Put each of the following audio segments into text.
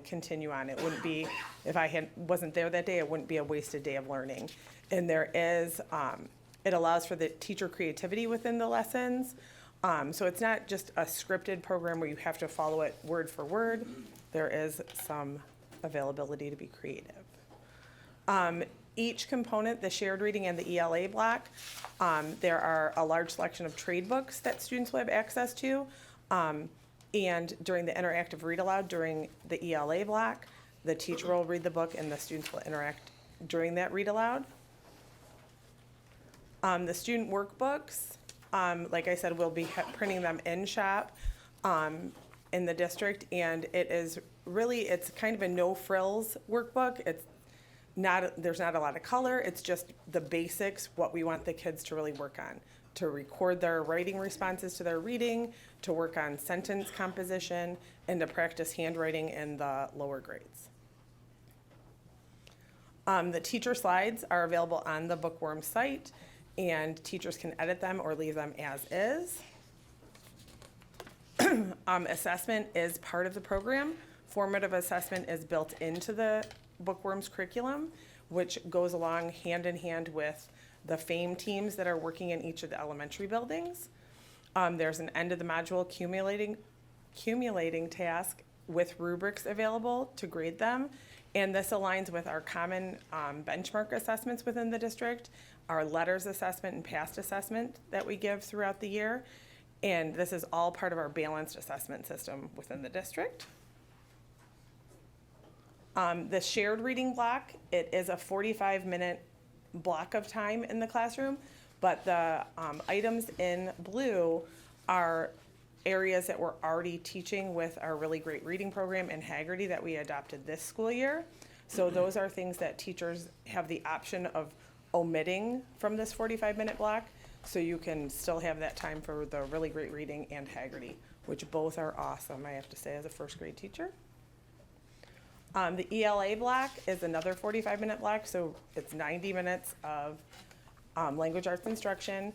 and continue on. It wouldn't be, if I wasn't there that day, it wouldn't be a wasted day of learning. And there is, it allows for the teacher creativity within the lessons. So it's not just a scripted program where you have to follow it word for word. There is some availability to be creative. Each component, the shared reading and the ELA block, there are a large selection of trade books that students will have access to. And during the interactive read aloud during the ELA block, the teacher will read the book and the students will interact during that read aloud. The student workbooks, like I said, we'll be printing them in shop in the district, and it's kind of a no frills workbook. There's not a lot of color. It's just the basics, what we want the kids to really work on, to record their writing responses to their reading, to work on sentence composition, and to practice handwriting in the lower grades. The teacher slides are available on the Bookworm site, and teachers can edit them or leave them as is. Assessment is part of the program. Formative assessment is built into the Bookworms curriculum, which goes along hand in hand with the FAME teams that are working in each of the elementary buildings. There's an end of the module accumulating task with rubrics available to grade them. And this aligns with our common benchmark assessments within the district, our letters assessment and past assessment that we give throughout the year. And this is all part of our balanced assessment system within the district. The shared reading block, it is a 45-minute block of time in the classroom, but the items in blue are areas that we're already teaching with our really great reading program in Hagerty that we adopted this school year. So those are things that teachers have the option of omitting from this 45-minute block, so you can still have that time for the really great reading and Hagerty, which both are awesome, I have to say, as a first grade teacher. The ELA block is another 45-minute block, so it's 90 minutes of language arts instruction.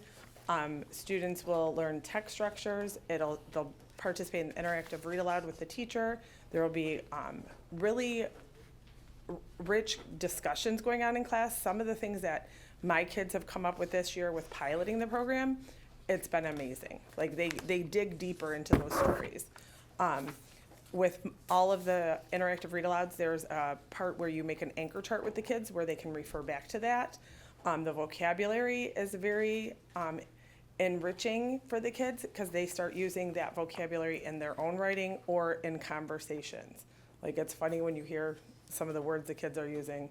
Students will learn text structures. They'll participate in interactive read aloud with the teacher. There will be really rich discussions going on in class. Some of the things that my kids have come up with this year with piloting the program, it's been amazing. Like they dig deeper into those stories. With all of the interactive read alouds, there's a part where you make an anchor chart with the kids where they can refer back to that. The vocabulary is very enriching for the kids because they start using that vocabulary in their own writing or in conversations. Like, it's funny when you hear some of the words the kids are using.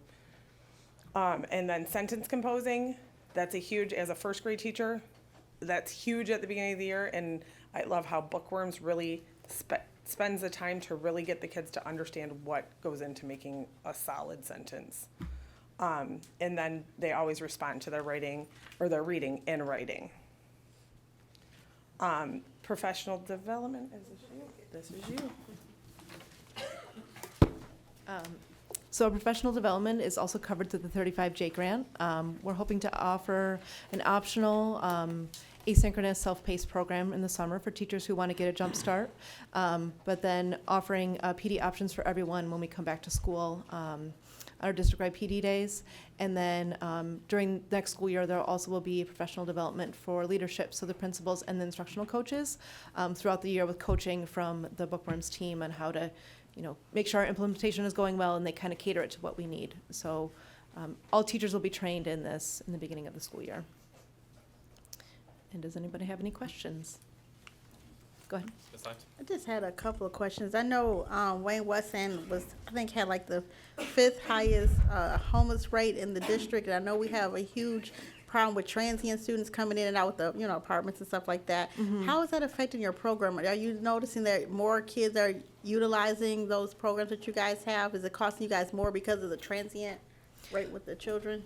And then sentence composing, that's a huge, as a first grade teacher, that's huge at the beginning of the year, and I love how Bookworms really spends the time to really get the kids to understand what goes into making a solid sentence. And then they always respond to their writing or their reading in writing. Professional development, this is you. So professional development is also covered through the 35J grant. We're hoping to offer an optional asynchronous self-paced program in the summer for teachers who want to get a jump start, but then offering PD options for everyone when we come back to school, our district-wide PD days. And then during next school year, there also will be professional development for leadership, so the principals and the instructional coaches throughout the year with coaching from the Bookworms team on how to make sure our implementation is going well, and they kind of cater it to what we need. So all teachers will be trained in this in the beginning of the school year. And does anybody have any questions? Go ahead. I just had a couple of questions. I know Wayne West End had like the 5th highest homeless rate in the district. And I know we have a huge problem with transient students coming in and out with the apartments and stuff like that. Mm-hmm. How is that affecting your program? Are you noticing that more kids are utilizing those programs that you guys have? Is it costing you guys more because of the transient rate with the children?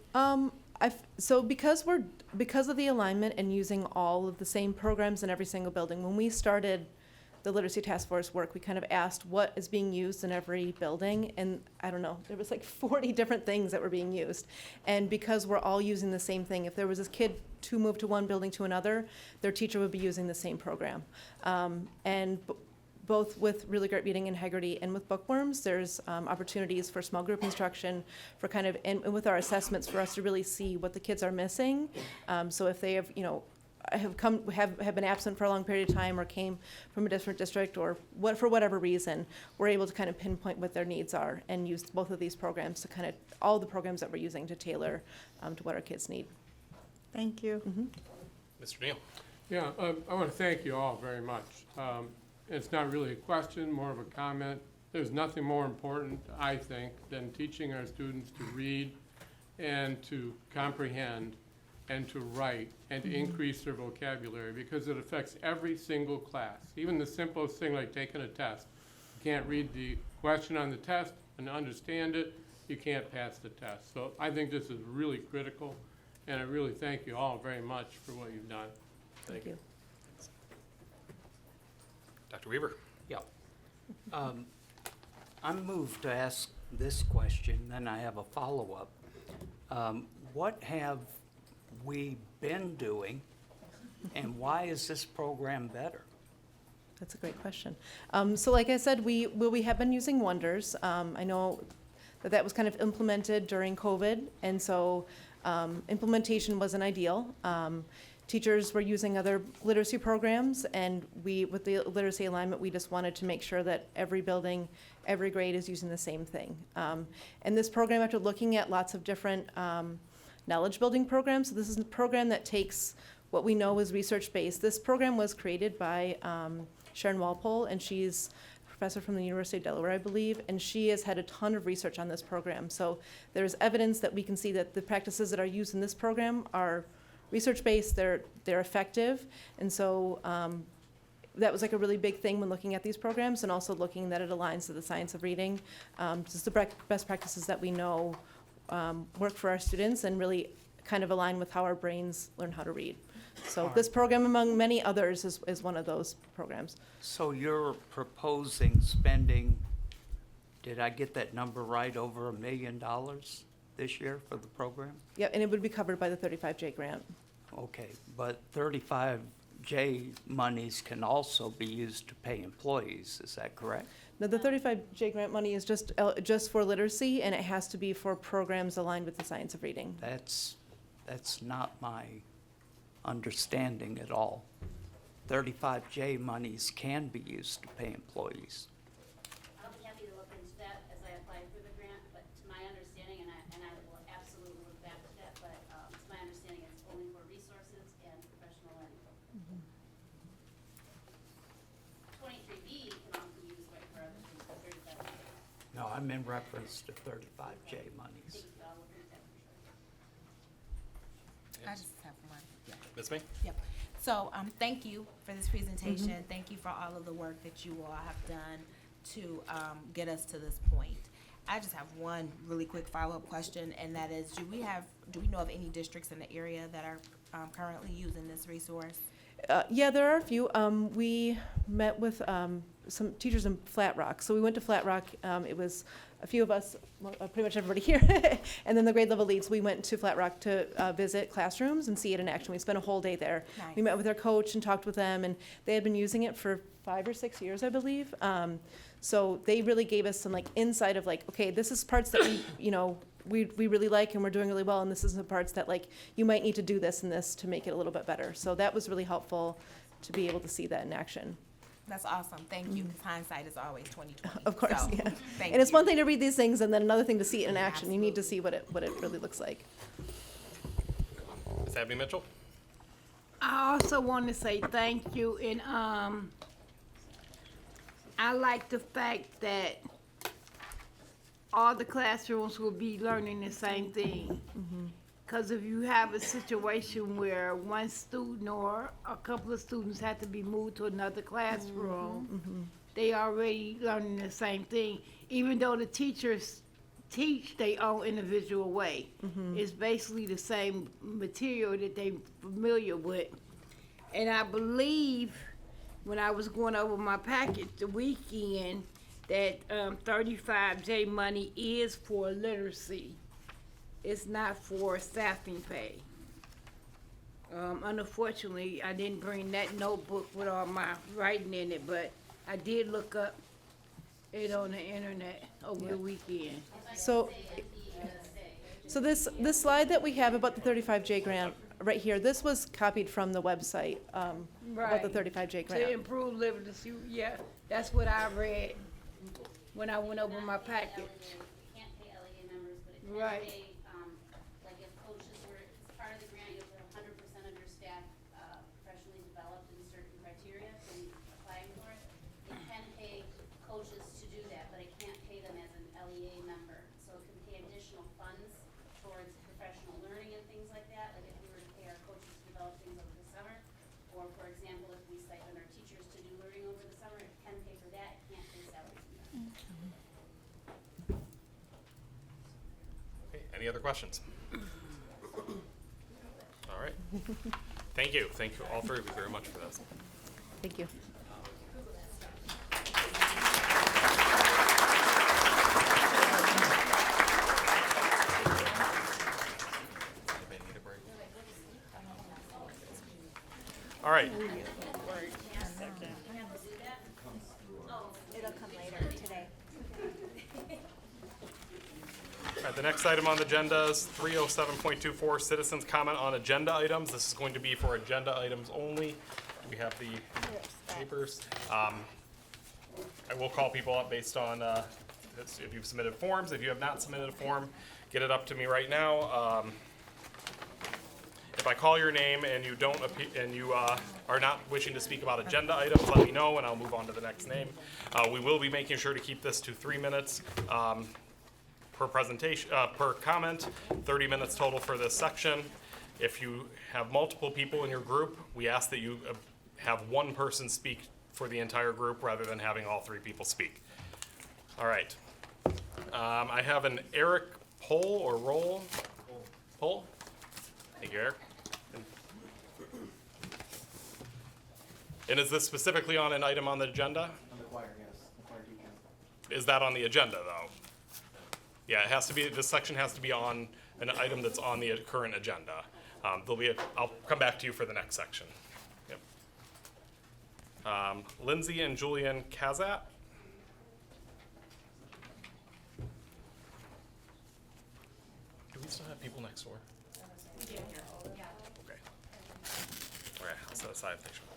So because of the alignment and using all of the same programs in every single building, when we started the literacy task force work, we kind of asked what is being used in every building, and I don't know, there was like 40 different things that were being used. And because we're all using the same thing, if there was this kid to move to one building to another, their teacher would be using the same program. both with Really Great Reading Integrity and with Bookworms, there's opportunities for small group instruction for kind of, and with our assessments, for us to really see what the kids are missing. So if they have, have been absent for a long period of time or came from a different district or for whatever reason, we're able to kind of pinpoint what their needs are and use both of these programs to kind of, all the programs that we're using to tailor to what our kids need. Thank you. Mr. Neal. Yeah, I want to thank you all very much. It's not really a question, more of a comment. There's nothing more important, I think, than teaching our students to read and to comprehend and to write and to increase their vocabulary, because it affects every single class. Even the simplest thing like taking a test. You can't read the question on the test and understand it, you can't pass the test. So I think this is really critical, and I really thank you all very much for what you've done. Thank you. Dr. Weaver. Yeah. I'm moved to ask this question, then I have a follow-up. What have we been doing, and why is this program better? That's a great question. So like I said, we have been using Wonders. I know that was kind of implemented during COVID, and so implementation wasn't ideal. Teachers were using other literacy programs, and with the literacy alignment, we just wanted to make sure that every building, every grade is using the same thing. And this program, after looking at lots of different knowledge building programs, so this is a program that takes what we know is research-based. This program was created by Sharon Walpole, and she's a professor from the University of Delaware, I believe, and she has had a ton of research on this program. So there's evidence that we can see that the practices that are used in this program are research-based, they're effective, and so that was like a really big thing when looking at these programs, and also looking that it aligns to the science of reading. Just the best practices that we know work for our students and really kind of align with how our brains learn how to read. So this program, among many others, is one of those programs. So you're proposing spending, did I get that number right, over $1 million this year for the program? Yeah, and it would be covered by the 35J grant. Okay, but 35J monies can also be used to pay employees, is that correct? Now, the 35J grant money is just for literacy, and it has to be for programs aligned with the science of reading. That's not my understanding at all. 35J monies can be used to pay employees. I'll be happy to look into that as I apply for the grant, but to my understanding, and I will absolutely look back at that, but to my understanding, it's only for resources and professional learning. 23B can also be used for other things, but 35B, No, I'm in reference to 35J monies. I'll look into that for sure. I just have one. Yeah. Ms. May. Yep. So, thank you for this presentation. Thank you for all of the work that you all have done to get us to this point. I just have one really quick follow-up question, and that is, do we know of any districts in the area that are currently using this resource? Yeah, there are a few. We met with some teachers in Flat Rock. So we went to Flat Rock. It was a few of us, pretty much everybody here, and then the grade level leads. We went to Flat Rock to visit classrooms and see it in action. We spent a whole day there. Nice. We met with their coach and talked with them, and they had been using it for 5 or 6 years, I believe. So they really gave us some insight of okay, this is parts that we really like and we're doing really well, and this is the parts that you might need to do this and this to make it a little bit better. So that was really helpful to be able to see that in action. That's awesome. Thank you. 'Cause hindsight is always 20/20. Of course, So, yeah. Thank And it's you. one thing to read these things, and then another thing to see it in action. You need to see what it really looks like. Ms. Abby Mitchell. I also want to say thank you, and I like the fact that all the classrooms will be learning the same thing. Because if you have a situation where one student or a couple of students have to be moved to another classroom, they already learning the same thing, even though the teachers teach their own individual way. It's basically the same material that they're familiar with. And I believe when I was going over my packet the weekend that 35J money is for literacy. It's not for staffing pay. Unfortunately, I didn't bring that notebook with all my writing in it, but I did look up it on the internet over the weekend. So, so this slide that we have about the 35J grant, right here, this was copied from the website, about the Right. 35J To grant. improve literacy, yeah, that's what I read when I went over my packet. Can't pay LEA members, but it can Right. pay, like if coaches were, it's part of the grant, you have to have 100% of your staff, professionally developed in certain criteria when applying for it. It can pay coaches to do that, but it can't pay them as an LEA member. So it can pay additional funds towards professional learning and things like that, like if we were to pay our coaches to develop things over the summer. Or for example, if we stipend our teachers to do learning over the summer, it can pay for that, it can't pay salaries from that. Okay, any other questions? All right. Thank you. Thank you, all three of you very much for this. Thank you. Anybody need a break? All right. It'll come later today. All right, the next item on the agenda is 307.24, citizens comment on agenda items. This is going to be for agenda items only. We have the papers. I will call people up based on if you've submitted forms. If you have not submitted a form, get it up to me right now. If I call your name and you don't and you are not wishing to speak about agenda items, let me know and I'll move on to the next name. We will be making sure to keep this to 3 minutes per presentation, per comment, 30 minutes total for this section. If you have multiple people in your group, we ask that you have one person speak for the entire group rather than having all 3 people speak. All right. I have an Eric Poll or Roll. Poll? Thank you, Eric. And is this specifically on an item on the agenda? On the choir, yes, the choir teacher. Is that on the agenda, though? Yeah, it has to be, this section has to be on an item that's on the current agenda. I'll come back to you for the next section. Yep. Lindsay and Julian Kazat. Do we still have people next door? Okay. Okay, I'll set aside if they show up.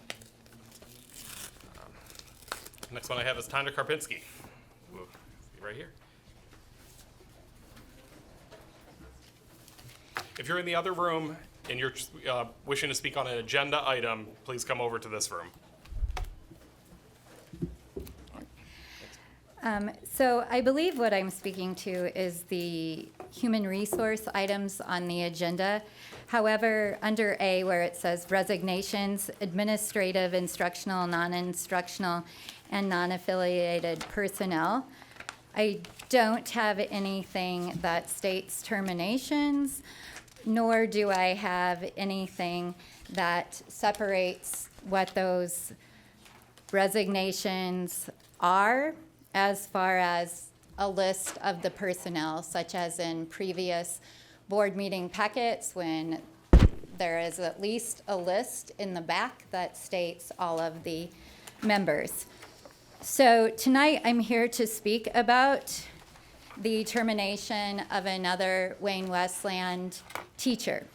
Next one I have is Tanya Karpinski. Right here. If you're in the other room and you're wishing to speak on an agenda item, please come over to this room. So I believe what I'm speaking to is the human resource items on the agenda. However, under A, where it says resignations, administrative, instructional, non-instructional, and non-affiliated personnel, I don't have anything that states terminations, nor do I have anything that separates what those resignations are as far as a list of the personnel, such as in previous board meeting packets when there is at least a list in the back that states all of the members. So tonight I'm here to speak about the termination of another Wayne Westland teacher.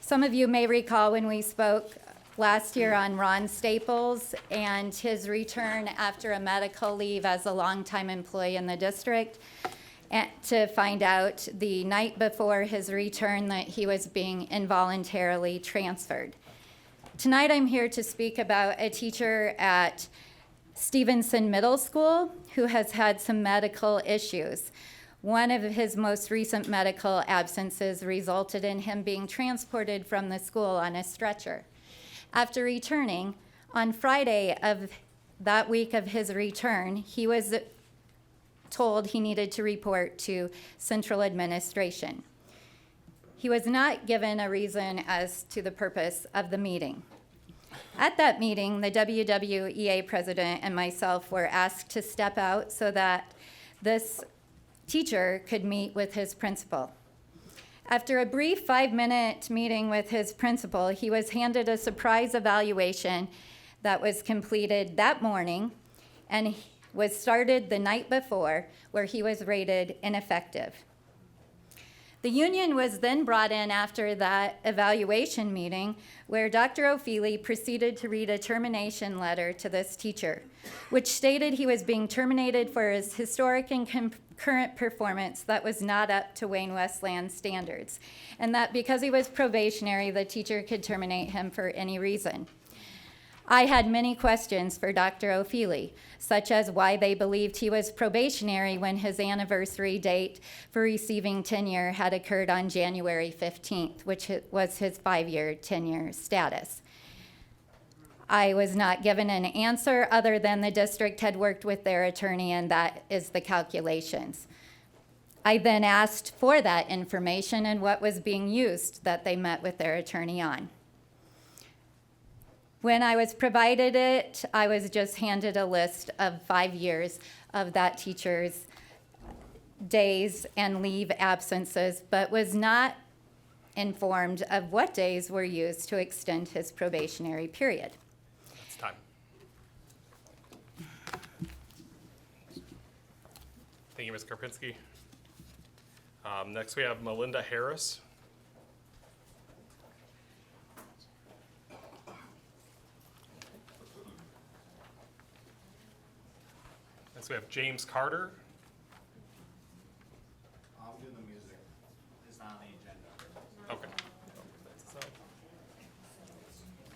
Some of you may recall when we spoke last year on Ron Staples and his return after a medical leave as a longtime employee in the district, and to find out the night before his return that he was being involuntarily transferred. Tonight I'm here to speak about a teacher at Stevenson Middle School who has had some medical issues. One of his most recent medical absences resulted in him being transported from the school on a stretcher. After returning, on Friday of that week of his return, he was told he needed to report to central administration. He was not given a reason as to the purpose of the meeting. At that meeting, the WWEA president and myself were asked to step out so that this teacher could meet with his principal. After a brief 5-minute meeting with his principal, he was handed a surprise evaluation that was completed that morning and was started the night before, where he was rated ineffective. The union was then brought in after that evaluation meeting, where Dr. O'Feely proceeded to read a termination letter to this teacher, which stated he was being terminated for his historic and current performance that was not up to Wayne Westland standards, and that because he was probationary, the teacher could terminate him for any reason. I had many questions for Dr. O'Feely, such as why they believed he was probationary when his anniversary date for receiving tenure had occurred on January 15th, which was his 5-year tenure status. I was not given an answer other than the district had worked with their attorney, and that is the calculations. I then asked for that information and what was being used that they met with their attorney on. When I was provided it, I was just handed a list of 5 years of that teacher's days and leave absences, but was not informed of what days were used to extend his probationary period. It's time. Thank you, Ms. Karpinski. Next, we have Melinda Harris. Next, we have James Carter. I'll do the music. It's not on the agenda. Okay.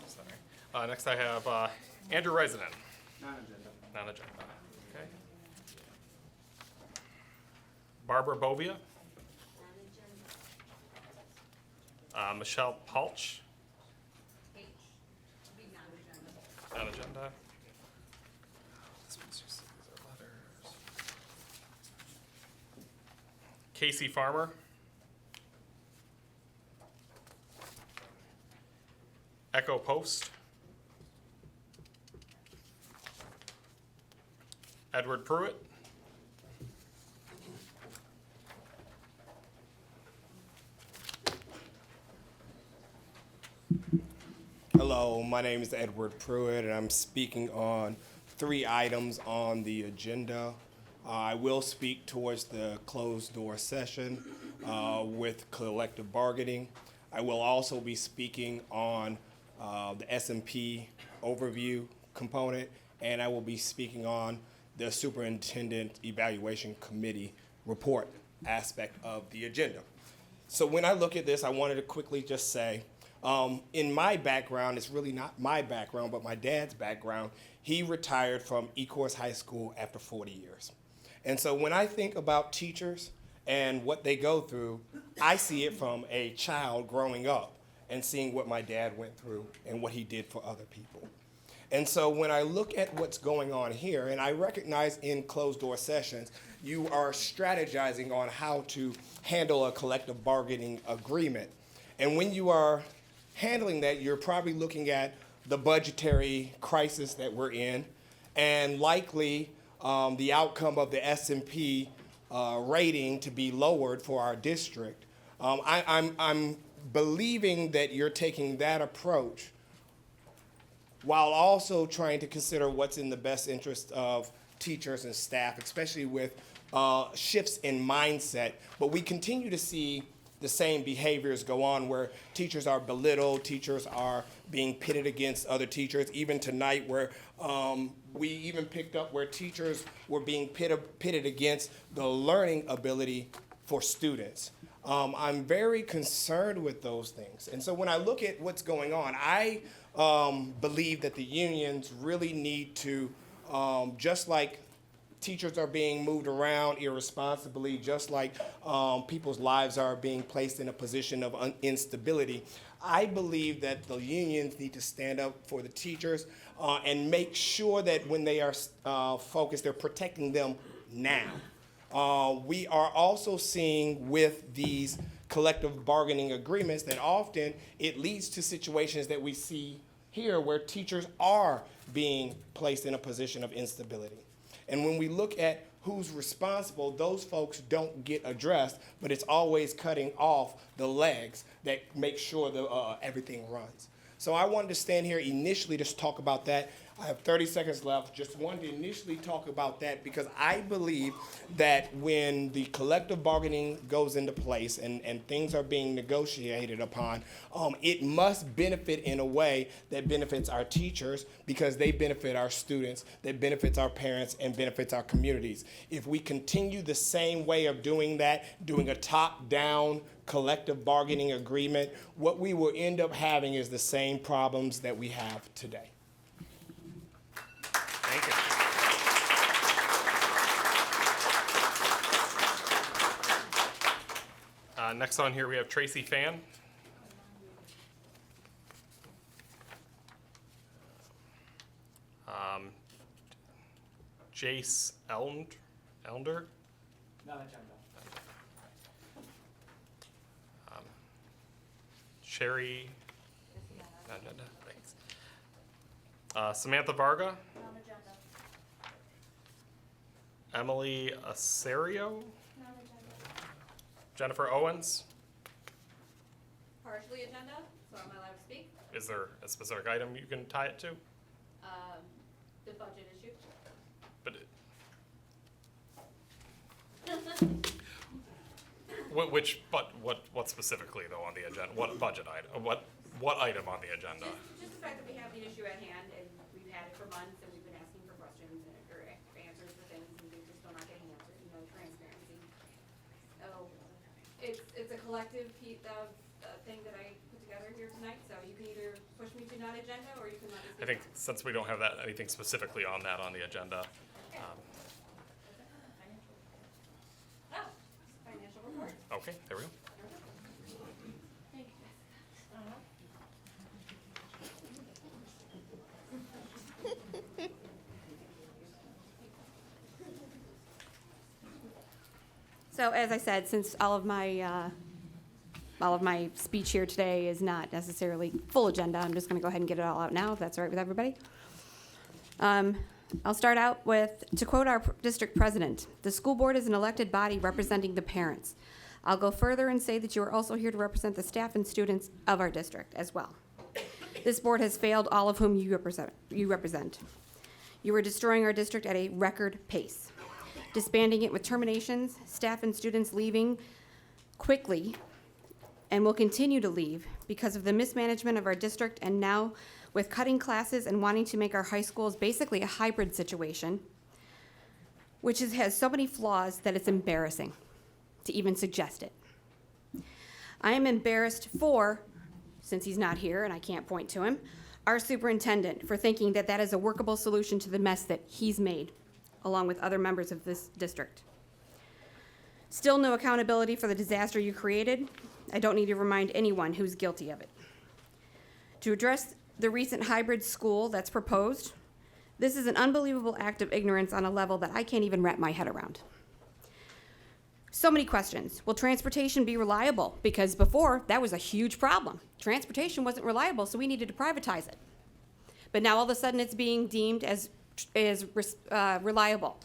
Sorry. Next, I have Andrew Reisinen. Non-agenda. Non-agenda. Okay. Barbara Bovia. Michelle Palch. Non-agenda. Casey Farmer. Echo Post. Edward Pruitt. Hello, my name is Edward Pruitt, and I'm speaking on 3 items on the agenda. I will speak towards the closed door session with collective bargaining. I will also be speaking on the S&P overview component, and I will be speaking on the superintendent evaluation committee report aspect of the agenda. So when I look at this, I wanted to quickly just say, in my background, it's really not my background, but my dad's background. He retired from Ecorse High School after 40 years. And so when I think about teachers and what they go through, I see it from a child growing up and seeing what my dad went through and what he did for other people. And so when I look at what's going on here, and I recognize in closed door sessions, you are strategizing on how to handle a collective bargaining agreement. And when you are handling that, you're probably looking at the budgetary crisis that we're in, and likely the outcome of the S&P rating to be lowered for our district. I'm believing that you're taking that approach while also trying to consider what's in the best interest of teachers and staff, especially with shifts in mindset. But we continue to see the same behaviors go on where teachers are belittled, teachers are being pitted against other teachers. Even tonight where we even picked up where teachers were being pitted against the learning ability for students. I'm very concerned with those things. And so when I look at what's going on, I believe that the unions really need to, just like teachers are being moved around irresponsibly, just like people's lives are being placed in a position of instability, I believe that the unions need to stand up for the teachers and make sure that when they are focused, they're protecting them now. We are also seeing with these collective bargaining agreements that often it leads to situations that we see here where teachers are being placed in a position of instability. And when we look at who's responsible, those folks don't get addressed, but it's always cutting off the legs that make sure that everything runs. So I wanted to stand here initially just talk about that. I have 30 seconds left. Just wanted to initially talk about that because I believe that when the collective bargaining goes into place and things are being negotiated upon, it must benefit in a way that benefits our teachers because they benefit our students, that benefits our parents, and benefits our communities. If we continue the same way of doing that, doing a top-down collective bargaining agreement, what we will end up having is the same problems that we have today. Thank you. Next on here, we have Tracy Fan. Jace Elnder. Not agenda. Sherry. No, thanks. Samantha Varga. Emily Aserio. Jennifer Owens. Partially agenda, so am I allowed to speak? Is there a specific item you can tie it to? The budget issue. But what specifically though on the agenda? What budget item? What item on the agenda? Just the fact that we have the issue at hand and we've had it for months and we've been asking for questions or answers for things and they're just still not getting answered, transparency. So it's a collective thing that I put together here tonight, so you can either push me to non-agenda or you can let me speak. I think since we don't have anything specifically on that on the agenda, Financial report. okay, there we go. Thank you. So as I said, since all of my speech here today is not necessarily full agenda, I'm just going to go ahead and get it all out now, if that's all right with everybody. I'll start out with, to quote our district president, "The school board is an elected body representing the parents." I'll go further and say that you are also here to represent the staff and students of our district as well. This board has failed all of whom you represent. You are destroying our district at a record pace, disbanding it with terminations, staff and students leaving quickly, and will continue to leave because of the mismanagement of our district, and now with cutting classes and wanting to make our high schools basically a hybrid situation, which has so many flaws that it's embarrassing to even suggest it. I am embarrassed for, since he's not here and I can't point to him, our superintendent for thinking that that is a workable solution to the mess that he's made, along with other members of this district. Still no accountability for the disaster you created. I don't need to remind anyone who's guilty of it. To address the recent hybrid school that's proposed, this is an unbelievable act of ignorance on a level that I can't even wrap my head around. So many questions. Will transportation be reliable? Because before, that was a huge problem. Transportation wasn't reliable, so we needed to privatize it. But now all of a sudden it's being deemed as reliable.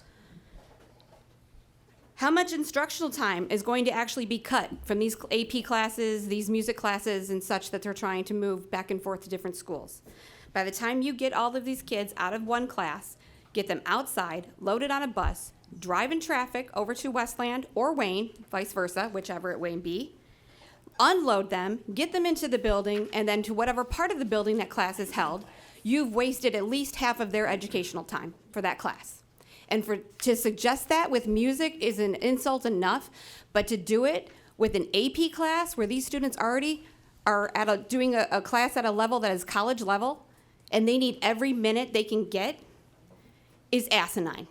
How much instructional time is going to actually be cut from these AP classes, these music classes and such that they're trying to move back and forth to different schools? By the time you get all of these kids out of one class, get them outside, loaded on a bus, drive in traffic over to Westland or Wayne, vice versa, whichever it may be, unload them, get them into the building, and then to whatever part of the building that class is held, you've wasted at least half of their educational time for that class. And to suggest that with music is an insult enough, but to do it with an AP class where these students already are doing a class at a level that is college level, and they need every minute they can get, is asinine.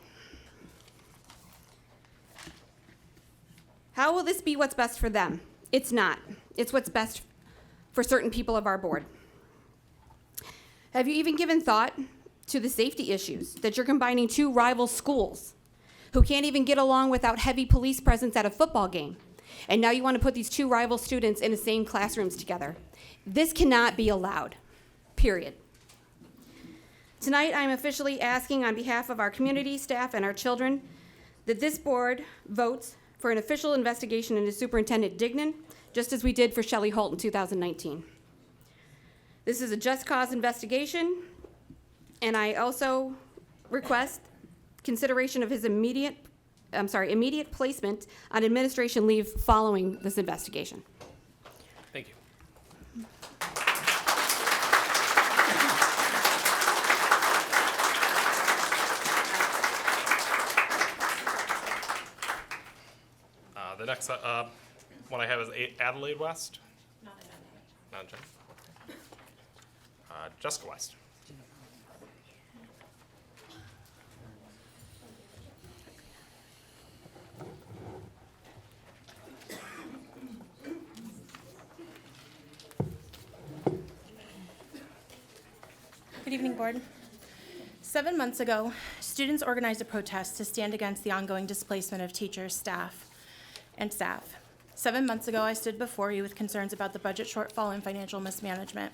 How will this be what's best for them? It's not. It's what's best for certain people of our board. Have you even given thought to the safety issues that you're combining two rival schools who can't even get along without heavy police presence at a football game? And now you want to put these two rival students in the same classrooms together. This cannot be allowed, period. Tonight, I'm officially asking on behalf of our community, staff, and our children that this board votes for an official investigation into Superintendent Dignan, just as we did for Shelley Holt in 2019. This is a just cause investigation, and I also request consideration of his immediate placement on administration leave following this investigation. Thank you. The next one I have is Adelaide West. Not Jen. Jessica West. Good evening, Board. 7 months ago, students organized a protest to stand against the ongoing displacement of teachers, staff. 7 months ago, I stood before you with concerns about the budget shortfall and financial mismanagement.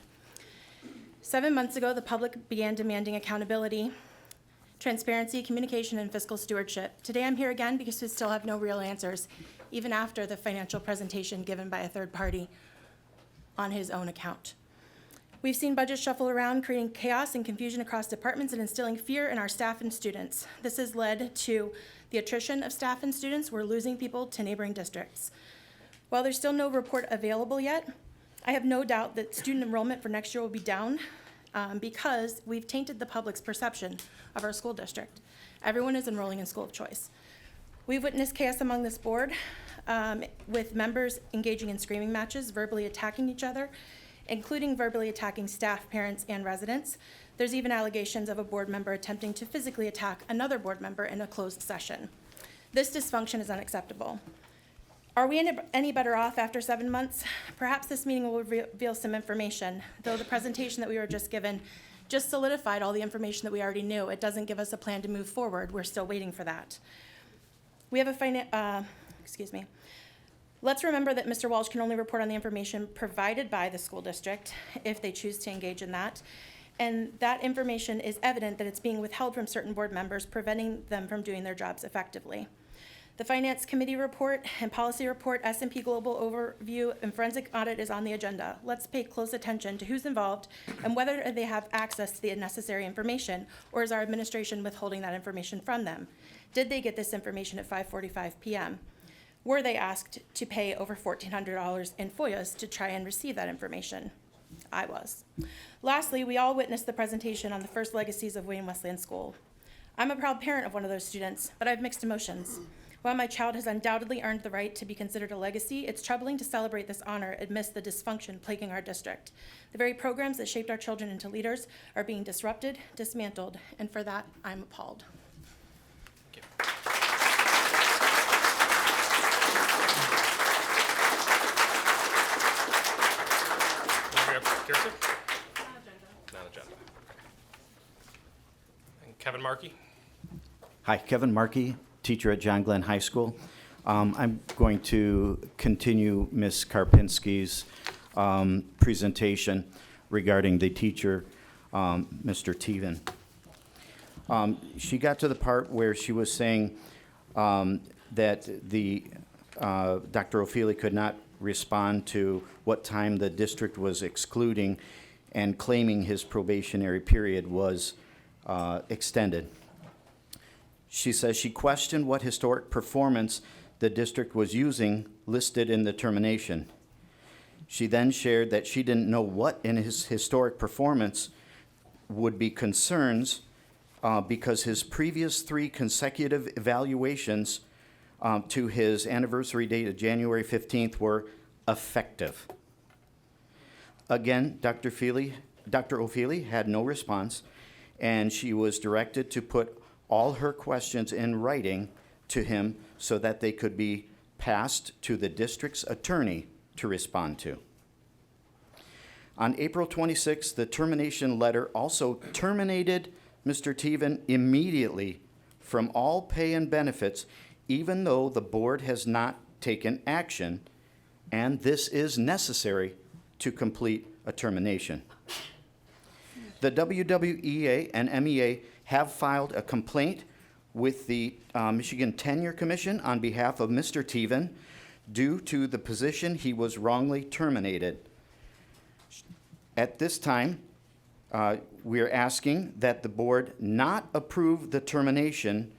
7 months ago, the public began demanding accountability, transparency, communication, and fiscal stewardship. Today, I'm here again because we still have no real answers, even after the financial presentation given by a third party on his own account. We've seen budgets shuffle around, creating chaos and confusion across departments and instilling fear in our staff and students. This has led to the attrition of staff and students. We're losing people to neighboring districts. While there's still no report available yet, I have no doubt that student enrollment for next year will be down because we've tainted the public's perception of our school district. Everyone is enrolling in school of choice. We've witnessed chaos among this board with members engaging in screaming matches, verbally attacking each other, including verbally attacking staff, parents, and residents. There's even allegations of a board member attempting to physically attack another board member in a closed session. This dysfunction is unacceptable. Are we any better off after 7 months? Perhaps this meeting will reveal some information, though the presentation that we were just given just solidified all the information that we already knew. It doesn't give us a plan to move forward. We're still waiting for that. We have a Let's remember that Mr. Walsh can only report on the information provided by the school district if they choose to engage in that. And that information is evident that it's being withheld from certain board members, preventing them from doing their jobs effectively. The Finance Committee report and policy report, S&P Global overview, and forensic audit is on the agenda. Let's pay close attention to who's involved and whether they have access to the necessary information, or is our administration withholding that information from them? Did they get this information at 5:45 p.m.? Were they asked to pay over $1,400 in FOIAs to try and receive that information? I was. Lastly, we all witnessed the presentation on the first legacies of Wayne Wesleyan School. I'm a proud parent of one of those students, but I have mixed emotions. While my child has undoubtedly earned the right to be considered a legacy, it's troubling to celebrate this honor amidst the dysfunction plaguing our district. The very programs that shaped our children into leaders are being disrupted, dismantled, and for that, I'm appalled. Kirsten? Not agenda. And Kevin Markey? Hi, Kevin Markey, teacher at John Glenn High School. I'm going to continue Ms. Karpinski's presentation regarding the teacher, Mr. Teven. She got to the part where she was saying that Dr. O'Feely could not respond to what time the district was excluding and claiming his probationary period was extended. She says she questioned what historic performance the district was using listed in the termination. She then shared that she didn't know what in his historic performance would be concerns because his previous 3 consecutive evaluations to his anniversary date of January 15th were effective. Again, Dr. O'Feely had no response, and she was directed to put all her questions in writing to him so that they could be passed to the district's attorney to respond to. On April 26th, the termination letter also terminated Mr. Teven immediately from all pay and benefits, even though the board has not taken action, and this is necessary to complete a termination. The WWEA and MEA have filed a complaint with the Michigan Tenure Commission on behalf of Mr. Teven due to the position he was wrongly terminated. At this time, we are asking that the board not approve the termination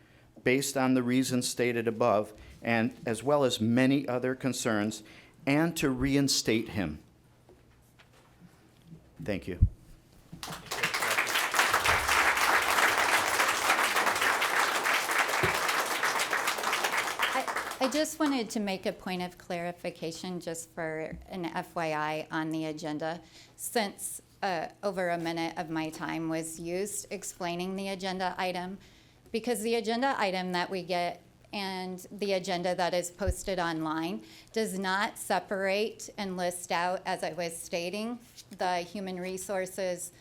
based on the reasons stated above, and as well as many other concerns, and to reinstate him. Thank you. I just wanted to make a point of clarification just for an FYI on the agenda. Since over a minute of my time was used explaining the agenda item, because the agenda item that we get and the agenda that is posted online does not separate and list out, as I was stating, the human resources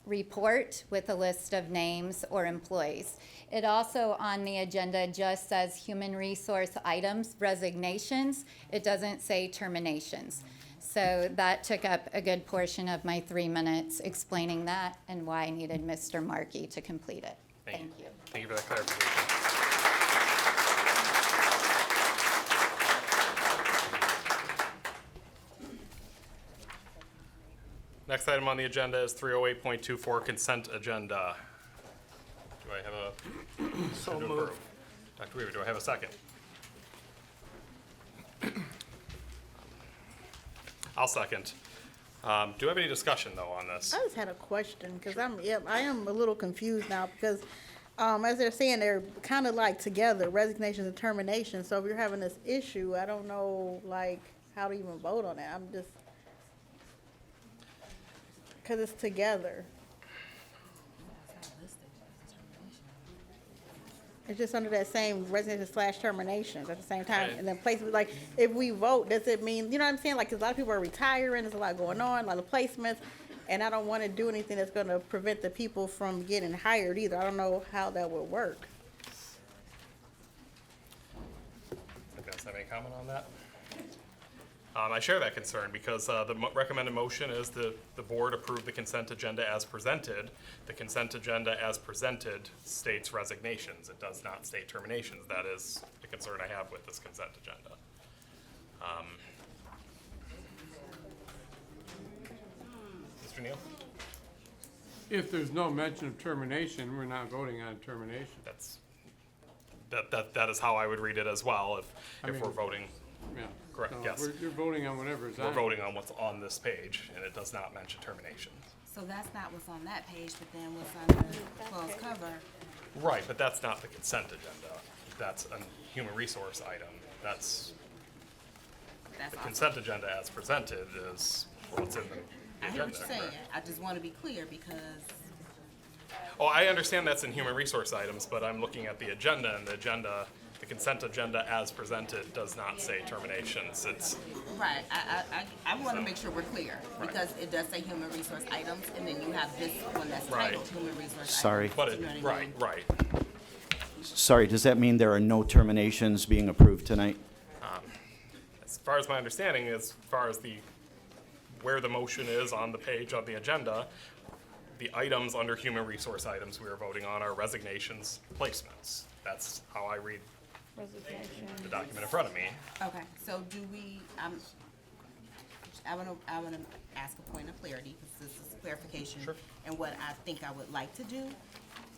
report with a list of names or employees. It also on the agenda just says human resource items, resignations. It doesn't say terminations. So that took up a good portion of my 3 minutes explaining that and why I needed Mr. Markey to complete it. Thank you. Thank you for that clarification. Next item on the agenda is 308.24 consent agenda. Do I have a? So to moved. approve? Dr. Weaver, do I have a second? I'll second. Do you have any discussion though on this? I just had a question, because I am a little confused now, because as they're saying, they're kind of like together, resignations and terminations. So if you're having this issue, I don't know, like, how to even vote on it. I'm just, because it's together. It's just under that same resignation / terminations at the same time. Right. And then placement, like, if we vote, does it mean, you know what I'm saying? Like, 'cause a lot of people are retiring, there's a lot going on, a lot of placements, and I don't want to do anything that's going to prevent the people from getting hired either. I don't know how that would work. You guys have any comment on that? I share that concern because the recommended motion is the board approve the consent agenda as presented. The consent agenda as presented states resignations. It does not state terminations. That is the concern I have with this consent agenda. Mr. Neal? If there's no mention of termination, we're not voting on termination. That is how I would read it as well I if mean, we're voting. Yeah. Correct, So yes. You're voting on whatever's on. We're voting on what's on this page, and it does not mention termination. So that's not what's on that page, but then what's on the closed cover. Right, but that's not the consent agenda. That's a human resource item. That's, That's the awesome. consent agenda as presented is what's in the I hear agenda. what you're saying. I just want to be clear because Oh, I understand that's in human resource items, but I'm looking at the agenda, and the agenda, the consent agenda as presented does not say terminations. It's, right. I want to make sure we're clear because it does say human resource items, and then you have this one that's Right. titled human resource Sorry. items. but it, You know what I mean? right. Sorry, does that mean there are no terminations being approved tonight? As far as my understanding, as far as where the motion is on the page of the agenda, the items under human resource items we are voting on are resignations, placements. That's how I read the document in front of me. Okay. So do we? I want to ask a point of clarity because this is clarification and what I think I would like to do.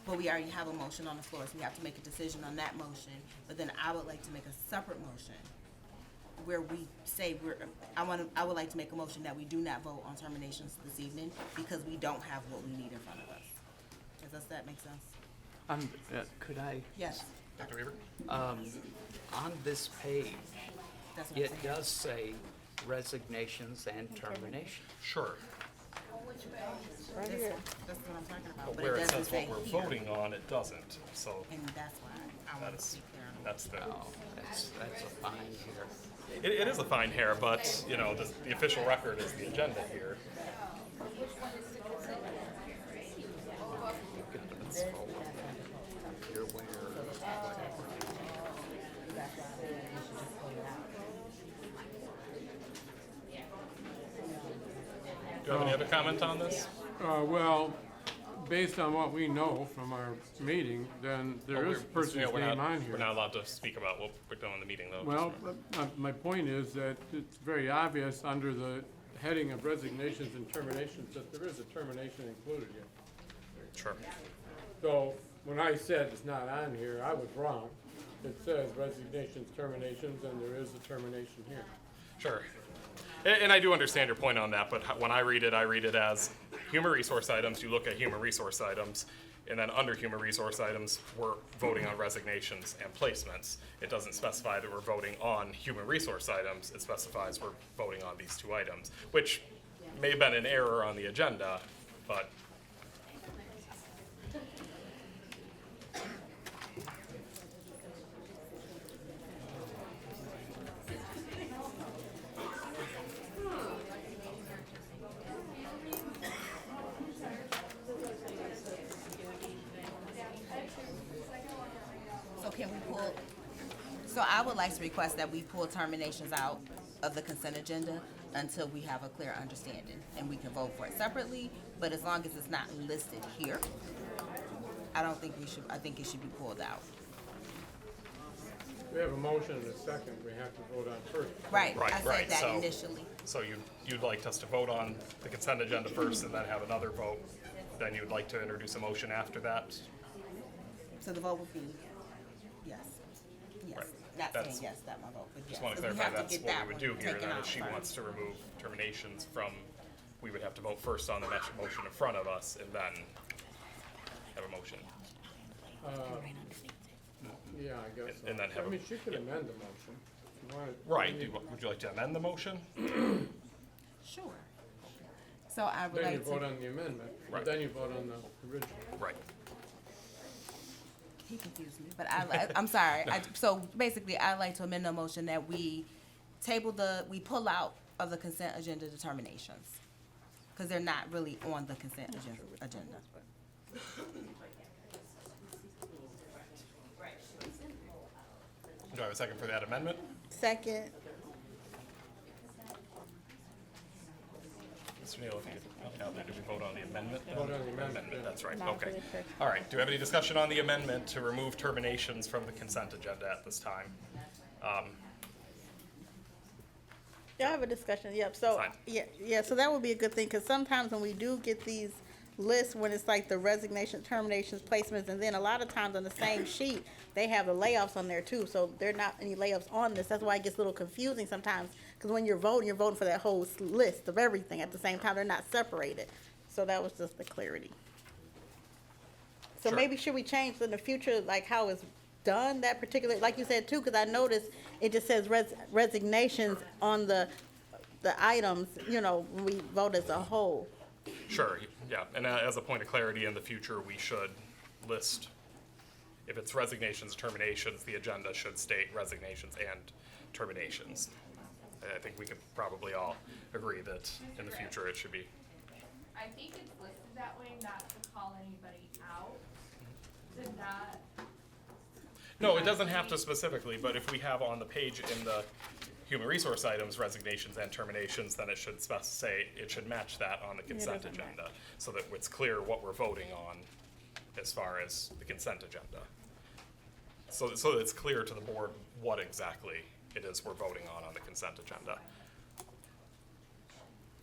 But we already have a motion on the floor, so we have to make a decision on that motion. But then I would like to make a separate motion where we say I would like to make a motion that we do not vote on terminations this evening because we don't have what we need in front of us. Does that make sense? Could I? Yes. Dr. Weaver? On this page, That's what I'm it saying. does say resignations and terminations. Sure. Right here. That's what I'm talking about. But But where it it doesn't says say what we're here. voting on, it doesn't. So And that's why I want to be clear on it. that's the, Oh, that's a fine here. it is a fine hair, but, you know, the official record is the agenda here. You're aware of whatever. Do you have any other comment on this? Well, based on what we know from our meeting, then there Oh, is a person's we're name not- on here. We're not allowed to speak about what we're doing in the meeting, though. Well, my point is that it's very obvious under the heading of resignations and terminations, that there is a termination included here. Sure. So when I said it's not on here, I was wrong. It says resignations, terminations, and there is a termination here. Sure. And I do understand your point on that, but when I read it as human resource items, you look at human resource items, and then under human resource items, we're voting on resignations and placements. It doesn't specify that we're voting on human resource items, it specifies we're voting on these two items, which may have been an error on the agenda, but So can we pull, so I would like to request that we pull terminations out of the consent agenda until we have a clear understanding, and we can vote for it separately, but as long as it's not listed here, I don't think we should, I think it should be pulled out. We have a motion and a second, we have to vote on first. Right, I Right, said that so- initially. So you'd like us to vote on the consent agenda first and then have another vote? Then you'd like to introduce a motion after that? So the vote would be yes. Yes, Right. not saying That's- yes, that my vote, but yes. Just want to So we clarify have to that's get what that we would one do here, taken then out if she first. wants to remove terminations from, we would have to vote first on the motion in front of us and then have a motion. Yeah, I guess so. And then have I a- mean, she could amend the motion. If you want it- Right, would you like to amend the motion? Sure. So I would Then you like vote to, on the amendment, Right. then you vote on the original. Right. he confused me, but I'm sorry. So basically, I'd like to amend the motion that we we pull out of the consent agenda determinations. Because they're not really on the consent agenda. Do I have a second for that amendment? Second. Mr. Neal, if you could help me, do we vote on the amendment? then? Vote on the amendment, yeah. That's right, Not okay. for the first. All right, do we have any discussion on the amendment to remove terminations from the consent agenda at this time? Yeah, I have a discussion, yep, so, Fine. yeah, so that would be a good thing, because sometimes when we do get these lists, when it's like the resignation, terminations, placements, and then a lot of times on the same sheet, they have the layoffs on there too, so there are not any layoffs on this, that's why it gets a little confusing sometimes, because when you're voting for that whole list of everything at the same time, they're not separated, so that was just the clarity. So Sure. maybe should we change in the future, like how it's done, that particular, like you said too, because I noticed it just says resignations on the items, when we vote as a whole. Sure, yeah, and as a point of clarity, in the future, we should list, if it's resignations, terminations, the agenda should state resignations and terminations. I think we could probably all agree that in the future it should be. I think it's listed that way, not to call anybody out, to not. No, it doesn't have to specifically, but if we have on the page in the human resource items, resignations and terminations, then it should say, it should match that on the consent doesn't agenda, so that it's clear what we're voting on as far as the consent agenda. So that it's clear to the board what exactly it is we're voting on the consent agenda.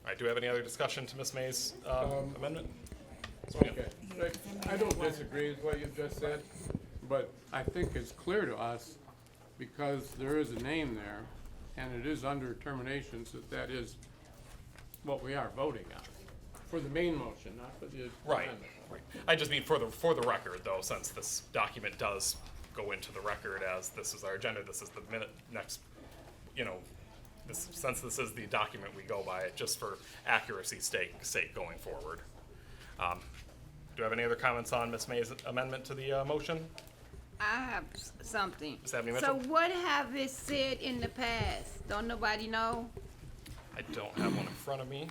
All right, do we have any other discussion to Ms. May's amendment? Okay, I don't disagree with what you've just said, but I think it's clear to us, because there is a name there, and it is under terminations, that is what we are voting on, for the main motion, not for the Right, amendment. right. I just mean for the record, though, since this document does go into the record as this is our agenda, this is the since this is the document we go by, just for accuracy's sake going forward. Do you have any other comments on Ms. May's amendment to the motion? I have something. Ms. Abney So Mitchell? what have it said in the past? Don't nobody know? I don't have one in front of me.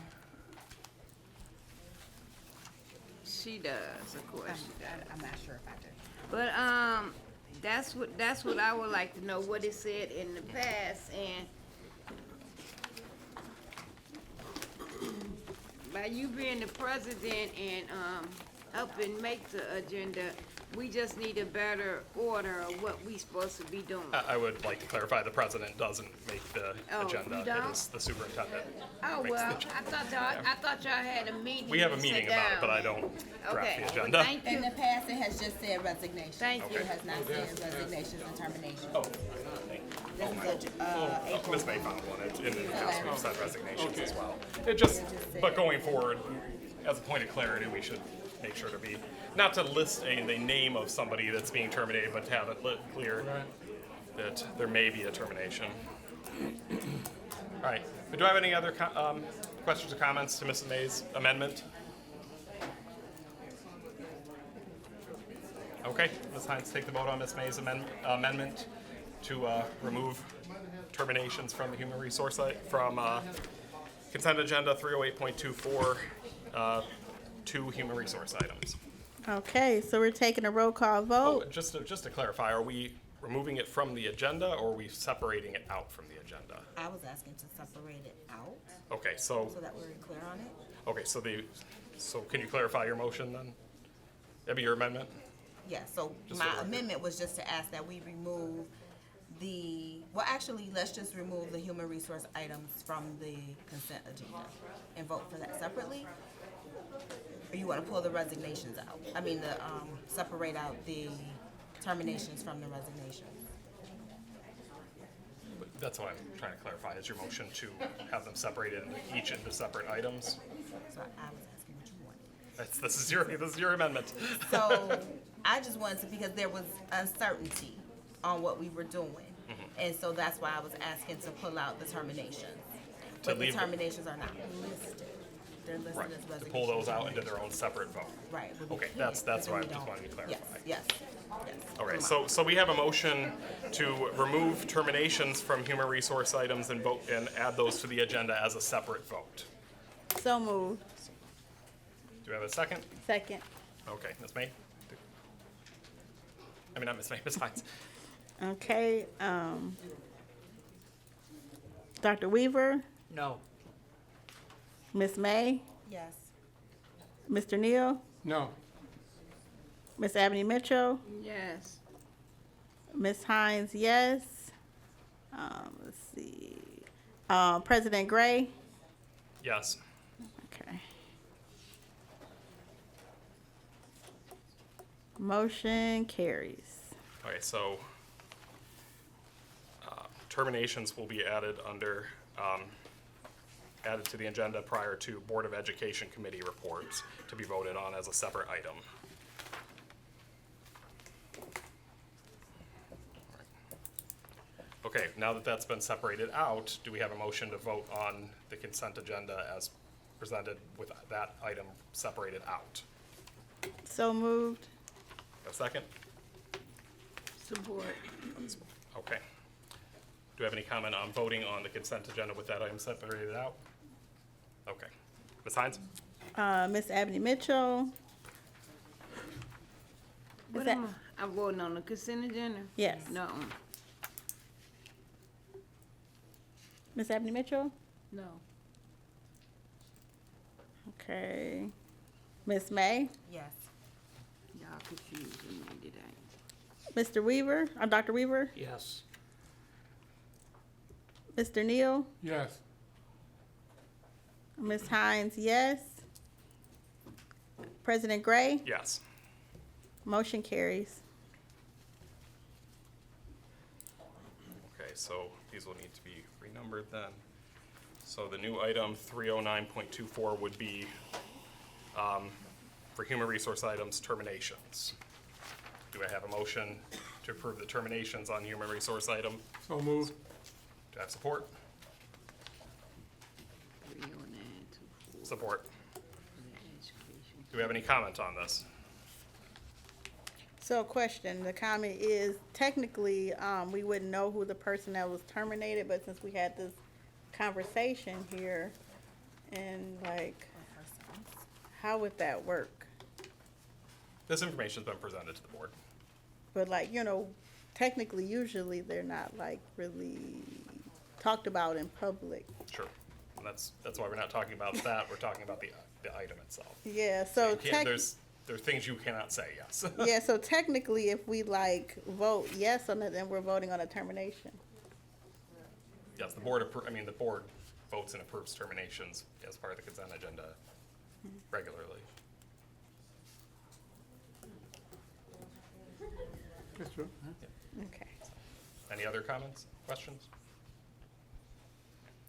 She does, of course she does. I'm not sure if I do. But, that's what I would like to know, what it said in the past, and by you being the president and, helping make the agenda, We just need a better order of what we supposed to be doing. I would like to clarify, the president doesn't make the Oh, agenda. you It don't? is the superintendent. Oh, makes the well, agenda. I thought y'all had a meeting. We have a to meeting sit about it, but down. I don't draft Okay, the well, agenda. thank you. In the past, it has just said resignation. Thank you. It has not said resignations and terminations. Oh, This is oh, Ms. May found one. In the past, we've said resignations as well. It just, but going forward, as a point of clarity, we should make sure to be, not to list the name of somebody that's being terminated, but to have it clear that there may be a termination. All right, but do I have any other questions or comments to Mrs. May's amendment? Okay, Ms. Hines, take the vote on Ms. May's amendment to remove terminations from the human resource from consent agenda 308.24 to human resource items. Okay, so we're taking a roll call Oh, vote. just to clarify, are we removing it from the agenda or are we separating it out from the agenda? I was asking to separate it out Okay, so so that we're clear on it. okay, so can you clarify your motion then? That'd be your amendment? Yeah, so Just my for the record. amendment was just to ask that we remove well, actually, let's just remove the human resource items from the consent agenda and vote for that separately? Or you want to pull the resignations out? I mean, separate out the terminations from the resignations? That's what I'm trying to clarify. Is your motion to have them separated each into separate items? So I was asking what you wanted. This is your amendment. So I just wanted to, because there was uncertainty on what we were doing. And so that's why I was asking to pull out the terminations. But the leave the- terminations are not listed. They're listed Right, as to resignations. pull those out into their own separate vote. Right. but we Okay, can't, that's because what I then we just don't- wanted to clarify. Yes. Okay, Pull 'em out. so we have a motion to remove terminations from human resource items and vote, and add those to the agenda as a separate vote. So moved. Do we have a second? Second. Okay, Ms. May? I mean, not Ms. May, Ms. Hines. Okay, Dr. Weaver, No. Ms. May, Yes. Mr. Neal, No. Ms. Abney Mitchell, Yes. Ms. Hines, yes. Let's see, President Gray, Yes. okay. Motion carries. Okay, so terminations will be added under, added to the agenda prior to Board of Education Committee reports to be voted on as a separate item. Okay, now that that's been separated out, do we have a motion to vote on the consent agenda as presented with that item separated out? So moved. A second? Support. Okay. Do we have any comment on voting on the consent agenda with that item separated out? Okay. Ms. Hines? Ms. Abney Mitchell, What that- am I voting on the consent agenda? Yes. No. Ms. Abney Mitchell, No. okay. Ms. May, Yes. Y'all confusing me today. Mr. Weaver, Dr. Weaver, Yes. Mr. Neal, Yes. Ms. Hines, yes. President Gray, Yes. motion carries. Okay, so these will need to be renumbered then. So the new item 309.24 would be for human resource items terminations. Do I have a motion to approve the terminations on human resource item? So moved. Do I have support? 30924 Support. education. Do we have any comment on this? So question, the comment is technically, we wouldn't know who the person that was terminated, but since we had this conversation here, and like, how would that work? This information's been presented to the board. But like, technically, usually they're not like really talked about in public. Sure. And that's why we're not talking about that, we're talking about the item itself. Yeah, so You can't- there's there are things you cannot say, yes. Yeah, so technically, if we like vote yes on it, then we're voting on a termination. Yes, the board, the board votes and approves terminations as part of the consent agenda regularly. That's true. Okay. Any other comments, questions?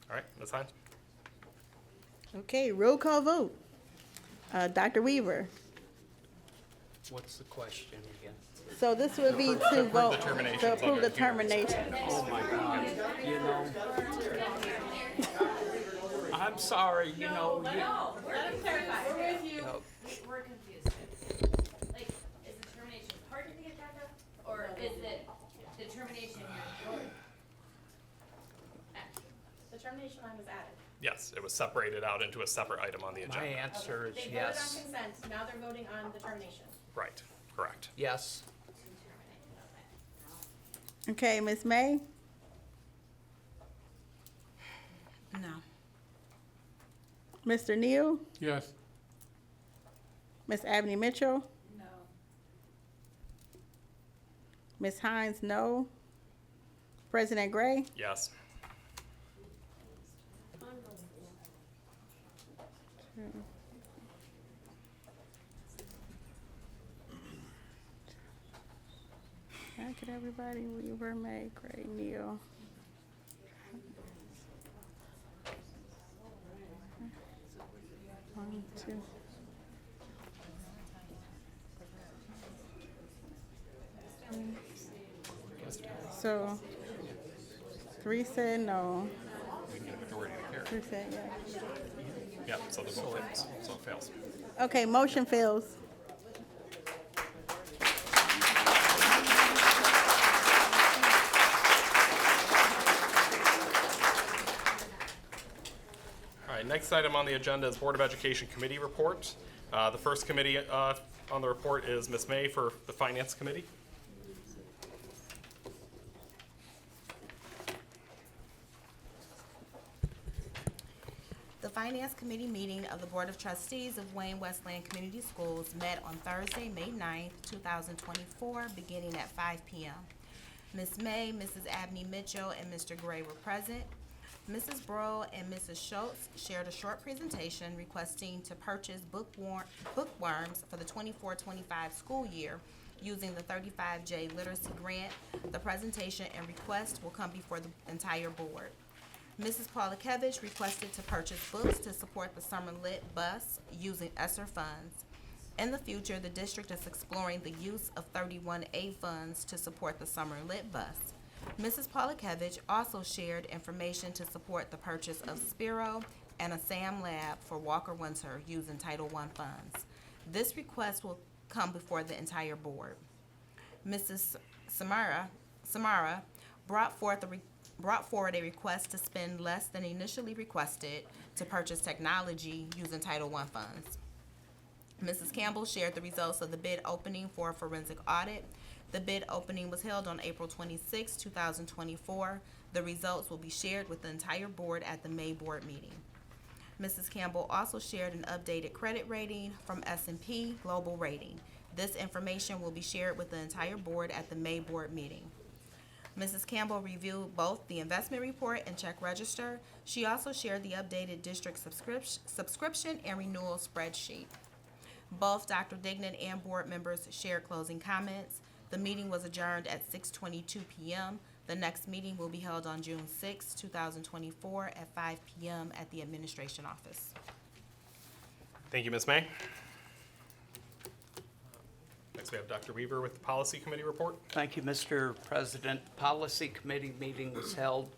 All right, Ms. Hines? Okay, roll call vote. Dr. Weaver. What's the question again? So this would be to vote, to terminations approve under the here. termination. Oh, my God. You know, I'm sorry, you know, Let him clarify. We're with you. No. We're confused. Like, is the termination part of the agenda, or is it the termination you're voting? The termination line was added. Yes, it was separated out into a separate item on the my agenda. answer is They voted on yes. consent, now they're voting on the termination. Right, correct. Yes. Okay, Ms. May, No. Mr. Neal, Yes. Ms. Abney Mitchell, No. Ms. Hines, no. President Gray, Yes. can I get everybody? Weaver, May, Gray, Neal. One, two. So, 3 said no, We need a majority to carry. 2 said yes. Yeah, so the vote fails, so it fails. Okay, motion fails. All right, next item on the agenda is Board of Education Committee report. The first committee on the report is Ms. May for the Finance Committee. The Finance Committee meeting of the Board of Trustees of Wayne Westland Community Schools met on Thursday, May 9th, 2024, beginning at 5 p.m. Ms. May, Mrs. Abney Mitchell, and Mr. Gray were present. Mrs. Breaux and Mrs. Schultz shared a short presentation requesting to purchase bookworms for the 24-25 school year using the 35J Literacy Grant. The presentation and request will come before the entire board. Mrs. Polakevich requested to purchase books to support the Summer Lit bus using ESSER funds. In the future, the district is exploring the use of 31A funds to support the Summer Lit bus. Mrs. Polakevich also shared information to support the purchase of Spiro and a SAM lab for Walker Winter using Title I funds. This request will come before the entire board. Mrs. Samara brought forward a request to spend less than initially requested to purchase technology using Title I funds. Mrs. Campbell shared the results of the bid opening for a forensic audit. The bid opening was held on April 26, 2024. The results will be shared with the entire board at the May board meeting. Mrs. Campbell also shared an updated credit rating from S&P Global Rating. This information will be shared with the entire board at the May board meeting. Mrs. Campbell reviewed both the investment report and check register. She also shared the updated district subscription and renewal spreadsheet. Both Dr. Dignan and board members shared closing comments. The meeting was adjourned at 6:22 p.m. The next meeting will be held on June 6, 2024 at 5 p.m. at the administration office. Thank you, Ms. May. Next, we have Dr. Weaver with the Policy Committee report. Thank you, Mr. President. Policy Committee meeting was held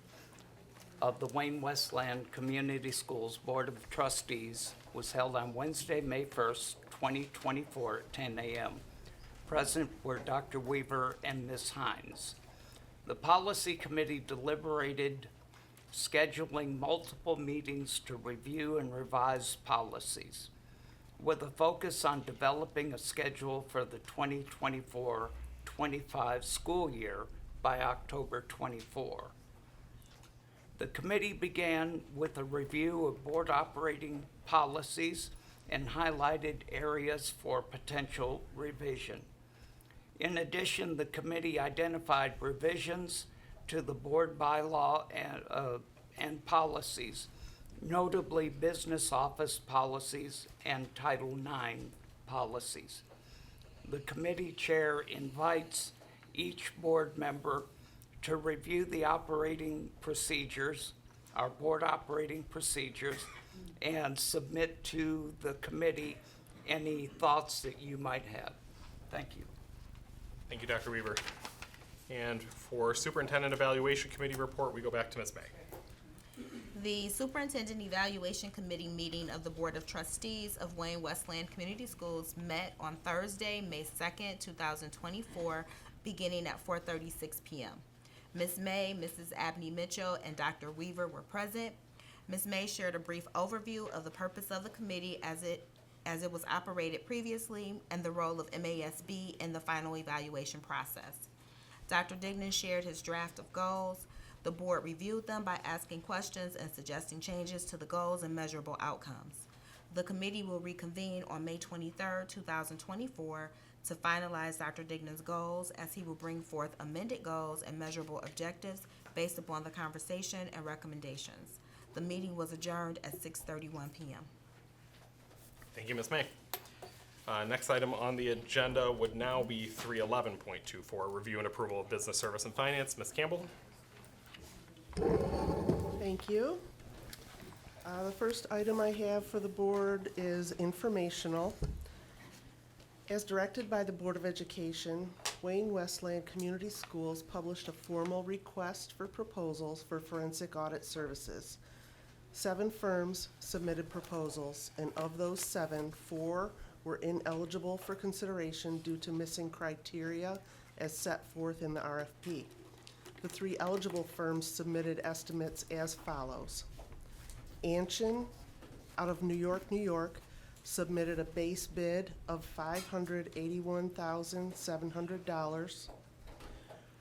of the Wayne Westland Community Schools Board of Trustees was held on Wednesday, May 1st, 2024 at 10 a.m. Present were Dr. Weaver and Ms. Hines. The Policy Committee deliberated scheduling multiple meetings to review and revise policies, with a focus on developing a schedule for the 2024-25 school year by October 24. The committee began with a review of board operating policies and highlighted areas for potential revision. In addition, the committee identified revisions to the board bylaw and policies, notably business office policies and Title IX policies. The committee chair invites each board member to review the operating procedures, our board operating procedures, and submit to the committee any thoughts that you might have. Thank you. Thank you, Dr. Weaver. And for Superintendent Evaluation Committee report, we go back to Ms. May. The Superintendent Evaluation Committee meeting of the Board of Trustees of Wayne Westland Community Schools met on Thursday, May 2nd, 2024, beginning at 4:36 p.m. Ms. May, Mrs. Abney Mitchell, and Dr. Weaver were present. Ms. May shared a brief overview of the purpose of the committee as it was operated previously and the role of MASB in the final evaluation process. Dr. Dignan shared his draft of goals. The board reviewed them by asking questions and suggesting changes to the goals and measurable outcomes. The committee will reconvene on May 23rd, 2024 to finalize Dr. Dignan's goals, as he will bring forth amended goals and measurable objectives based upon the conversation and recommendations. The meeting was adjourned at 6:31 p.m. Thank you, Ms. May. Next item on the agenda would now be 311.24, review and approval of business, service, and finance. Ms. Campbell? Thank you. The first item I have for the board is informational. As directed by the Board of Education, Wayne Westland Community Schools published a formal request for proposals for forensic audit services. 7 firms submitted proposals, and of those 7, 4 were ineligible for consideration due to missing criteria as set forth in the RFP. The 3 eligible firms submitted estimates as follows. Anshin, out of New York, New York, submitted a base bid of $581,700.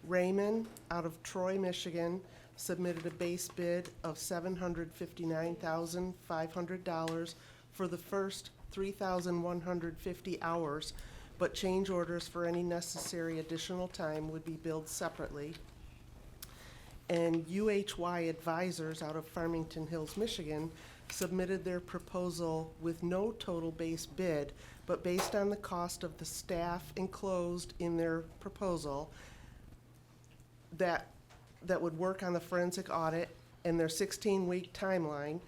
Raymond, out of Troy, Michigan, submitted a base bid of $759,500 for the first 3,150 hours, but change orders for any necessary additional time would be billed separately. And UHY Advisors out of Farmington Hills, Michigan, submitted their proposal with no total base bid, but based on the cost of the staff enclosed in their proposal that would work on the forensic audit and their 16-week timeline,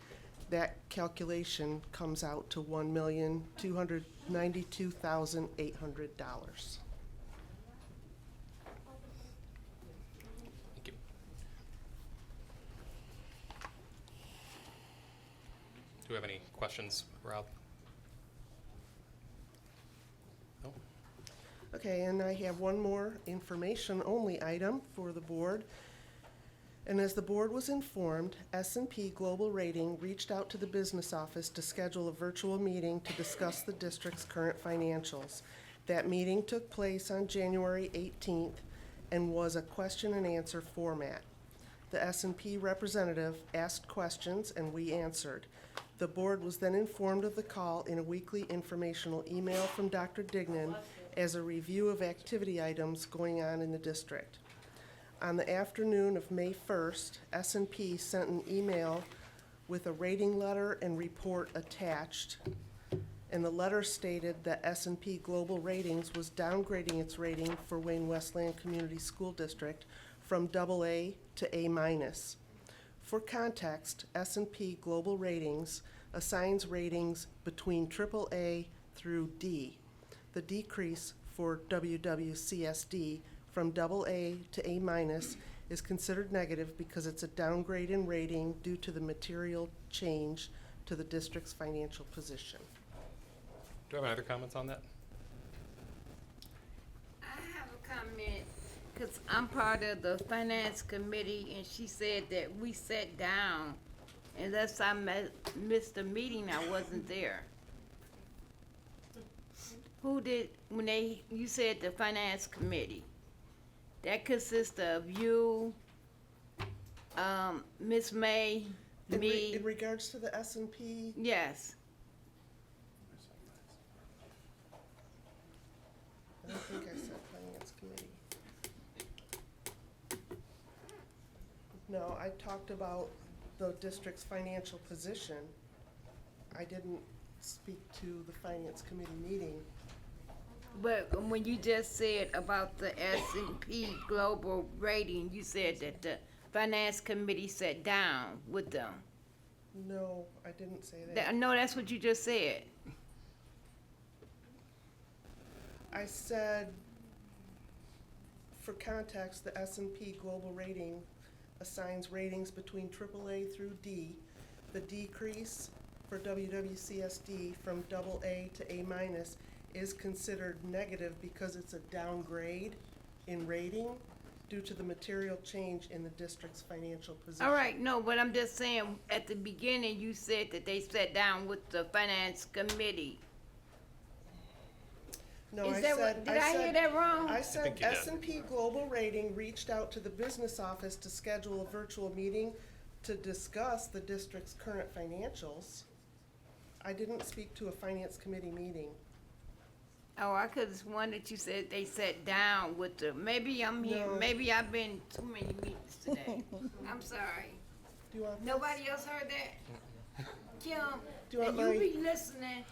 that calculation comes out to $1,292,800. Thank you. Do we have any questions, Rob? No? Okay, and I have one more information-only item for the board. And as the board was informed, S&P Global Rating reached out to the business office to schedule a virtual meeting to discuss the district's current financials. That meeting took place on January 18th and was a question and answer format. The S&P representative asked questions and we answered. The board was then informed of the call in a weekly informational email from Dr. Dignan as a review of activity items going on in the district. On the afternoon of May 1st, S&P sent an email with a rating letter and report attached. And the letter stated that S&P Global Ratings was downgrading its rating for Wayne Westland Community School District from AA to A-. For context, S&P Global Ratings assigns ratings between AAA through D. The decrease for WWCSD from AA to A- is considered negative because it's a downgrade in rating due to the material change to the district's financial position. Do you have any other comments on that? I have a comment, because I'm part of the finance committee, and she said that we sat down. Unless I missed the meeting, I wasn't there. Who did, you said the finance committee? That consists of you, Miss May, me. In regards to the S&P, Yes. I think I said finance committee. No, I talked about the district's financial position. I didn't speak to the finance committee meeting. But when you just said about the S&P Global Rating, you said that the finance committee sat down with them. No, I didn't say that. No, that's what you just said. I said, for context, the S&P Global Rating assigns ratings between AAA through D. The decrease for WWCSD from AA to A- is considered negative because it's a downgrade in rating due to the material change in the district's financial position. All right, no, but I'm just saying, at the beginning, you said that they sat down with the finance committee. No, Is I that said. what, did I hear that wrong? I said think you did. S&P Global Rating reached out to the business office to schedule a virtual meeting to discuss the district's current financials. I didn't speak to a finance committee meeting. Oh, I could've sworn that you said they sat down with the, maybe I'm here, No. maybe I've been too many meetings today. I'm sorry. Do you want? Nobody else heard that? Kim, Do you want and you my- be listening.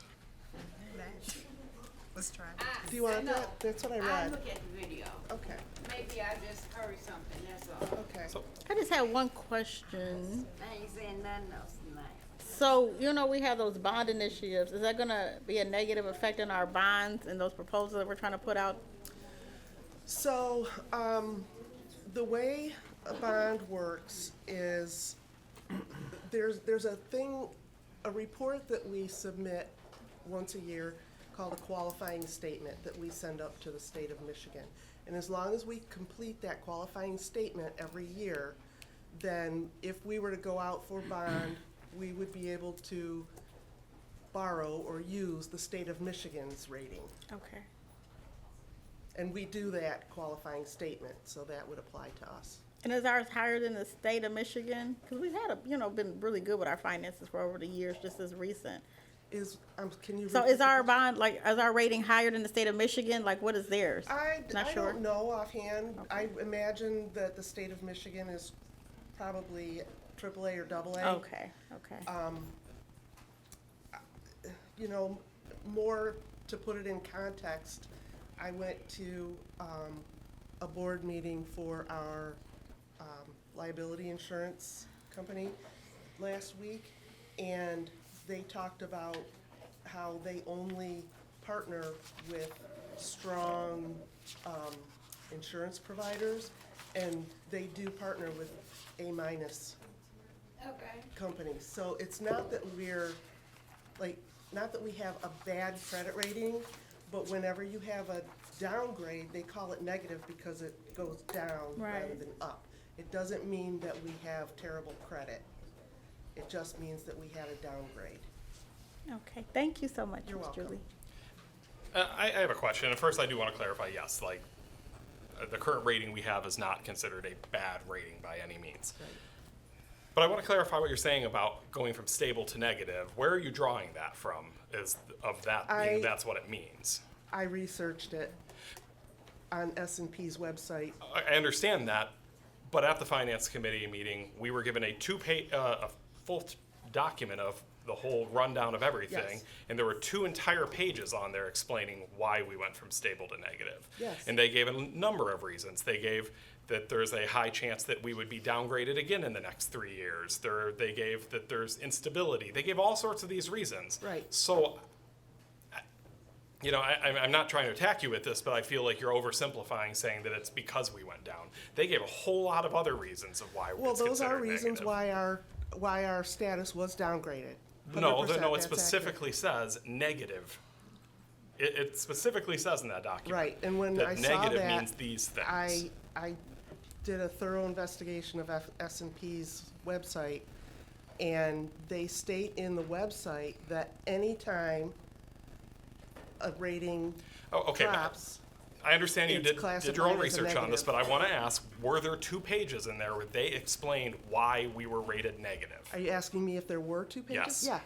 Let's try. Do you want No. that? That's what I I read. look at the video. Okay, Maybe I just heard something, that's all. okay. I just had one question. I ain't saying nothing else tonight. So, we have those bond initiatives. Is that gonna be a negative effect on our bonds and those proposals that we're trying to put out? So, the way a bond works is there's a report that we submit once a year called a qualifying statement that we send up to the state of Michigan. And as long as we complete that qualifying statement every year, then if we were to go out for bond, we would be able to borrow or use the state of Michigan's rating. Okay. And we do that qualifying statement, so that would apply to us. And is ours higher than the state of Michigan? Because we've had been really good with our finances for over the years, just as recent. Can you? So repeat is the our question? bond, is our rating higher than the state of Michigan? Like, what is theirs? Not I sure. don't know offhand. I imagine that the state of Michigan is probably AAA or AA. Okay, okay. More to put it in context, I went to a board meeting for our liability insurance company last week, and they talked about how they only partner with strong insurance providers, and they do partner with A- Okay. companies. So it's not that not that we have a bad credit rating, but whenever you have a downgrade, they call it negative because it goes down rather Right. than up. It doesn't mean that we have terrible credit. It just means that we had a downgrade. Okay, thank you so much, You're Ms. welcome. Julie. I have a question. And first, I do want to clarify, yes, the current rating we have is not considered a bad rating by any means. But I want to clarify what you're saying about going from stable to negative. Where are you drawing that from? Meaning that's what it means? I researched it on S&P's website. I understand that, but at the finance committee meeting, we were given a full document of the whole rundown of everything, Yes. and there were 2 entire pages on there explaining why we went from stable to negative. Yes. And they gave a number of reasons. They gave that there's a high chance that we would be downgraded again in the next 3 years. They gave that there's instability. They gave all sorts of these reasons. Right. So, I'm not trying to attack you with this, but I feel like you're oversimplifying, saying that it's because we went down. They gave a whole lot of other reasons of why Well, it's those are considered reasons negative. why our status was downgraded. No, 100%, it that's specifically says negative. It specifically says in that document. Right, and when that I saw negative that, means these things. I did a thorough investigation of S&P's website, and they state in the website that anytime a rating Okay, drops, I understand you it's did your classified own as a research on this, negative. but I want to ask, were there 2 pages in there where they explained why we were rated negative? Are you asking me if there were 2 pages? Yes. Yeah,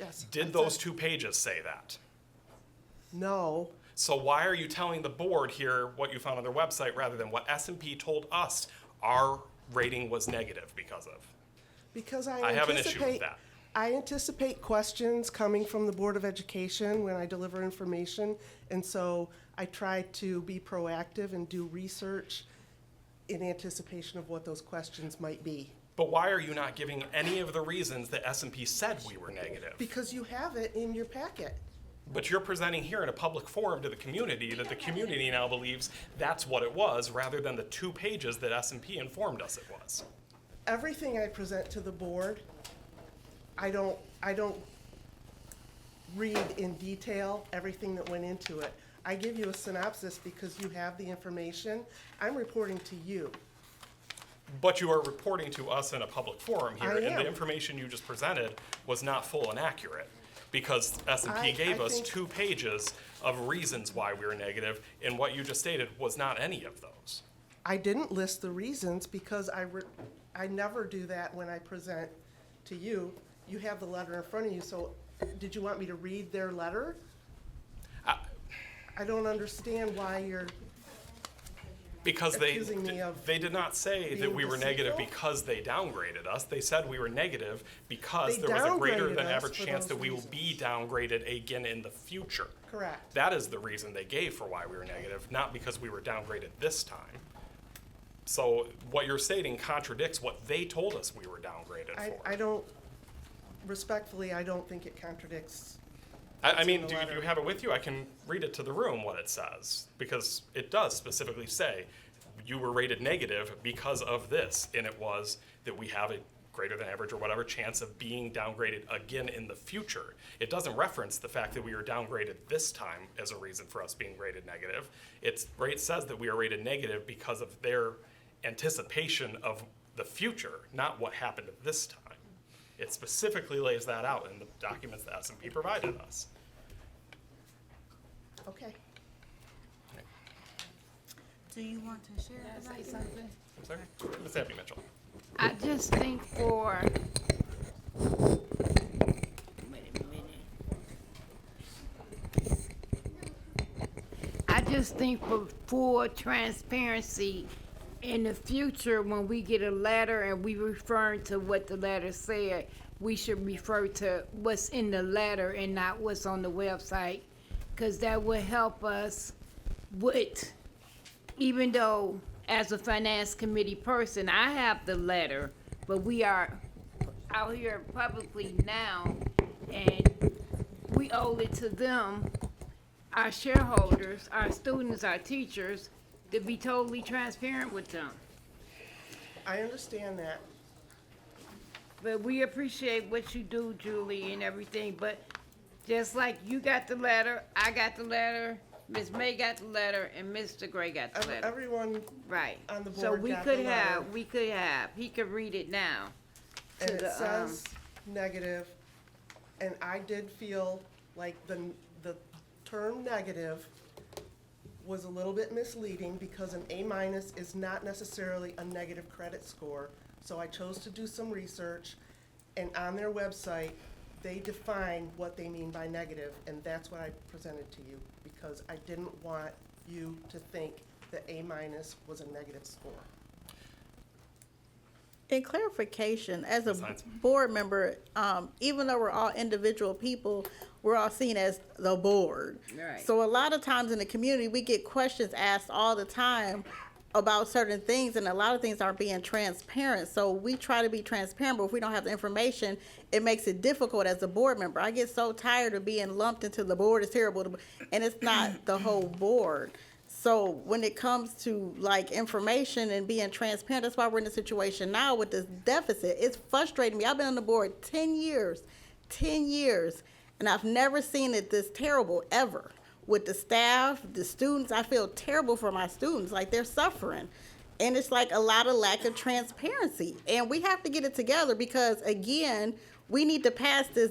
yes. Did I those said- 2 pages say that? No. So why are you telling the board here what you found on their website rather than what S&P told us our rating was negative because of? Because I have an issue with that. I anticipate questions coming from the Board of Education when I deliver information, and so I try to be proactive and do research in anticipation of what those questions might be. But why are you not giving any of the reasons that S&P said we were negative? Because you have it in your packet. But you're presenting here in a public forum to the community that the community now believes that's what it was, rather than the 2 pages that S&P informed us it was. Everything I present to the board, I don't read in detail everything that went into it. I give you a synopsis because you have the information. I'm reporting to you. But you are reporting to us in a public forum here, I and am. the information you just presented was not full and accurate, because S&P I gave us think- 2 pages of reasons why we were negative, and what you just stated was not any of those. I didn't list the reasons because I never do that when I present to you. You have the letter in front of you, so did you want me to read their letter? I don't understand why you're Because accusing me of they did not say that being we were negative deceitful? because they downgraded us. They said we were negative because They there was a greater downgraded than us average for chance those that we will be downgraded again in the future. correct. That is the reason they gave for why we were negative, not because we were downgraded this time. So what you're stating contradicts what they told us we were downgraded for. I don't, respectfully, I don't think it contradicts. I what's in mean, the do letter. you have it with you? I can read it to the room what it says, because it does specifically say you were rated negative because of this, and it was that we have a greater than average or whatever chance of being downgraded again in the future. It doesn't reference the fact that we were downgraded this time as a reason for us being rated negative. It says that we are rated negative because of their anticipation of the future, not what happened this time. It specifically lays that out in the documents that S&P provided us. Okay. Do you want to share? Something? I'm sorry? Ms. Abby Mitchell. I just think for, wait a minute. I just think for full transparency, in the future, when we get a letter and we refer to what the letter said, we should refer to what's in the letter and not what's on the website, because that will help us with, even though as a finance committee person, I have the letter, but we are out here publicly now, and we owe it to them, our shareholders, our students, our teachers, to be totally transparent with them. I understand that. But we appreciate what you do, Julie, and everything, but just like you got the letter, I got the letter, Ms. May got the letter, and Mr. Gray got the letter. Everyone Right. on the So board we got could the have, letter. he could read it now. And to it the, says negative, and I did feel like the term negative was a little bit misleading because an A- is not necessarily a negative credit score. So I chose to do some research, and on their website, they define what they mean by negative, and that's what I presented to you, because I didn't want you to think that A- was a negative score. In clarification, as a Science. board member, even though we're all individual people, we're all seen as the board. Right. So a lot of times in the community, we get questions asked all the time about certain things, and a lot of things aren't being transparent. So we try to be transparent, but if we don't have the information, it makes it difficult as a board member. I get so tired of being lumped into the board is terrible, and it's not the whole board. So when it comes to like information and being transparent, that's why we're in the situation now with this deficit. It's frustrating me. I've been on the board 10 years, and I've never seen it this terrible ever. With the staff, the students, I feel terrible for my students, like they're suffering. And it's like a lot of lack of transparency. And we have to get it together because again, we need to pass this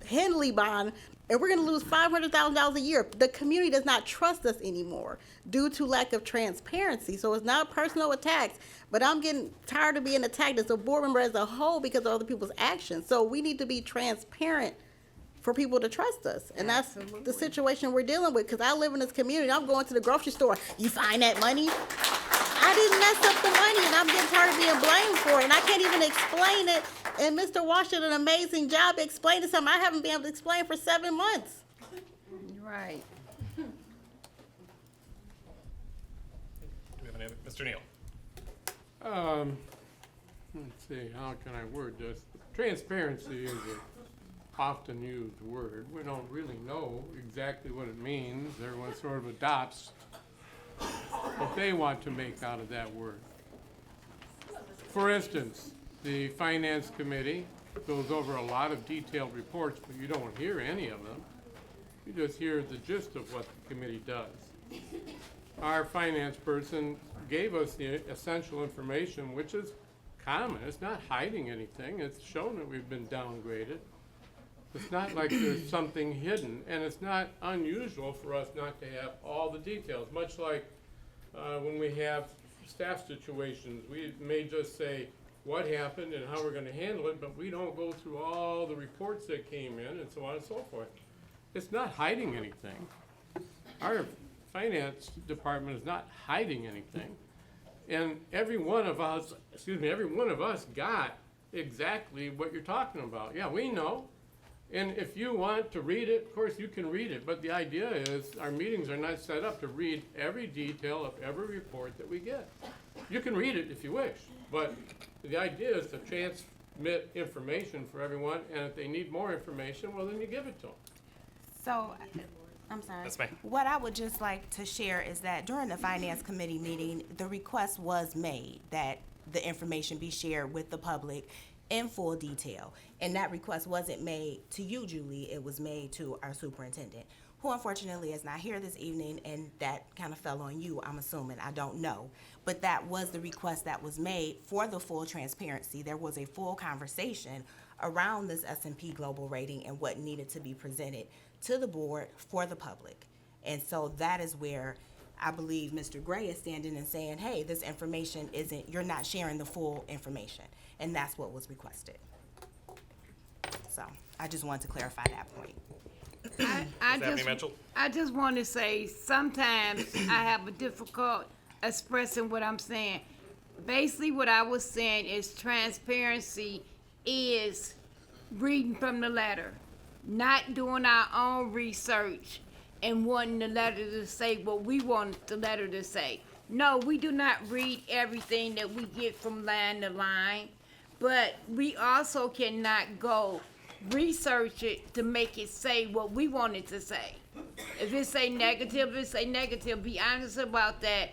Henley bond, and we're gonna lose $500,000 a year. The community does not trust us anymore due to lack of transparency. So it's not personal attacks, but I'm getting tired of being attacked as a board member as a whole because of other people's actions. So we need to be transparent for people to trust us. And that's the situation we're dealing with, because I live in this community. I'm going to the grocery store. You find that money? I didn't mess up the money, and I'm getting tired of being blamed for it, and I can't even explain it. And Mr. Walsh did an amazing job explaining something I haven't been able to explain for 7 months. Right. Do we have any other, Mr. Neal? Let's see, how can I word this? Transparency is an often used word. We don't really know exactly what it means. Everyone sort of adopts what they want to make out of that word. For instance, the Finance Committee goes over a lot of detailed reports, but you don't hear any of them. You just hear the gist of what the committee does. Our finance person gave us the essential information, which is common. It's not hiding anything. It's shown that we've been downgraded. It's not like there's something hidden, and it's not unusual for us not to have all the details, much like when we have staff situations. We may just say what happened and how we're going to handle it, but we don't go through all the reports that came in and so on and so forth. It's not hiding anything. Our finance department is not hiding anything. And every one of us got exactly what you're talking about. Yeah, we know. And if you want to read it, of course you can read it, but the idea is our meetings are not set up to read every detail of every report that we get. You can read it if you wish, but the idea is to transmit information for everyone, and if they need more information, well, then you give it to them. So, I'm sorry. Yes, ma'am. What I would just like to share is that during the Finance Committee meeting, the request was made that the information be shared with the public in full detail. And that request wasn't made to you, Julie, it was made to our superintendent, who unfortunately is not here this evening, and that kind of fell on you, I'm assuming, I don't know. But that was the request that was made for the full transparency. There was a full conversation around this S&P Global Rating and what needed to be presented to the board for the public. And so that is where I believe Mr. Gray is standing and saying, hey, this information you're not sharing the full information. And that's what was requested. So I just wanted to clarify that point. Stephanie Mitchell? I just want to say, sometimes I have a difficult expressing what I'm saying. Basically, what I was saying is transparency is reading from the letter, not doing our own research and wanting the letter to say what we want the letter to say. No, we do not read everything that we get from line to line, but we also cannot go research it to make it say what we want it to say. If it say negative, it say negative. Be honest about that.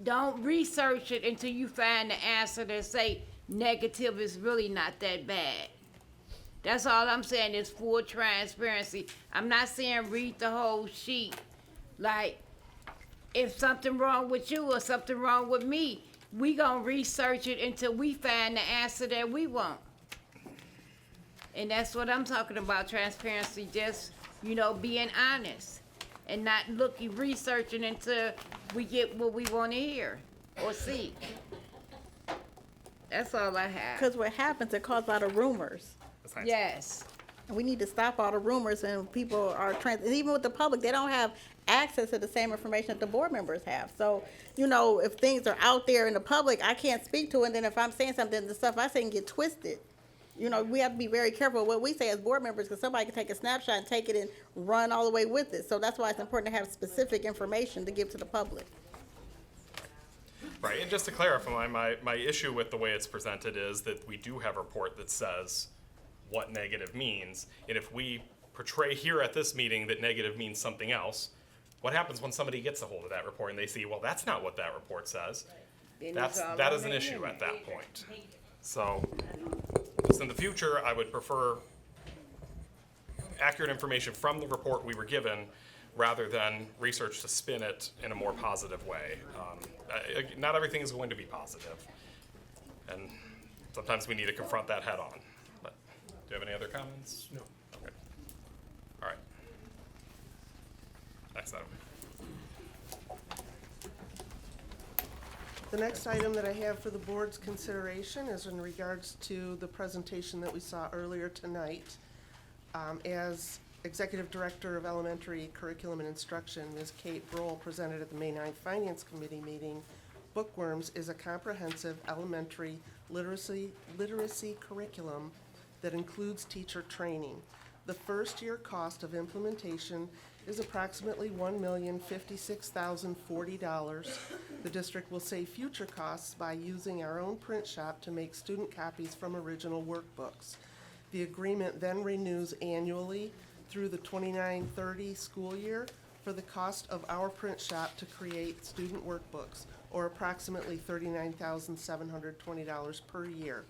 Don't research it until you find the answer that say negative is really not that bad. That's all I'm saying is full transparency. I'm not saying read the whole sheet. Like, if something wrong with you or something wrong with me, we gonna research it until we find the answer that we want. And that's what I'm talking about, transparency, just, being honest and not researching until we get what we want to hear or see. That's all I have. Because what happens, it causes a lot of rumors. Yes. And we need to stop all the rumors, and people are and even with the public, they don't have access to the same information that the board members have. So, if things are out there in the public, I can't speak to it, and then if I'm saying something, the stuff I say can get twisted. We have to be very careful what we say as board members, because somebody can take a snapshot and take it and run all the way with it. So that's why it's important to have specific information to give to the public. Right, and just to clarify, my issue with the way it's presented is that we do have a report that says what negative means, and if we portray here at this meeting that negative means something else, what happens when somebody gets a hold of that report and they see, well, that's not what that report says? That is an issue at that point. So, just in the future, I would prefer accurate information from the report we were given rather than research to spin it in a more positive way. Not everything is going to be positive, and sometimes we need to confront that head on. But do you have any other comments? No. Okay. All right. Next item. The next item that I have for the board's consideration is in regards to the presentation that we saw earlier tonight. As Executive Director of Elementary Curriculum and Instruction, Ms. Kate Brohl, presented at the May 9th Finance Committee meeting, Bookworms is a comprehensive elementary literacy curriculum that includes teacher training. The first-year cost of implementation is approximately $1,056,040. The district will save future costs by using our own print shop to make student copies from original workbooks. The agreement then renews annually through the 29-30 school year for the cost of our print shop to create student workbooks, or approximately $39,720 per year.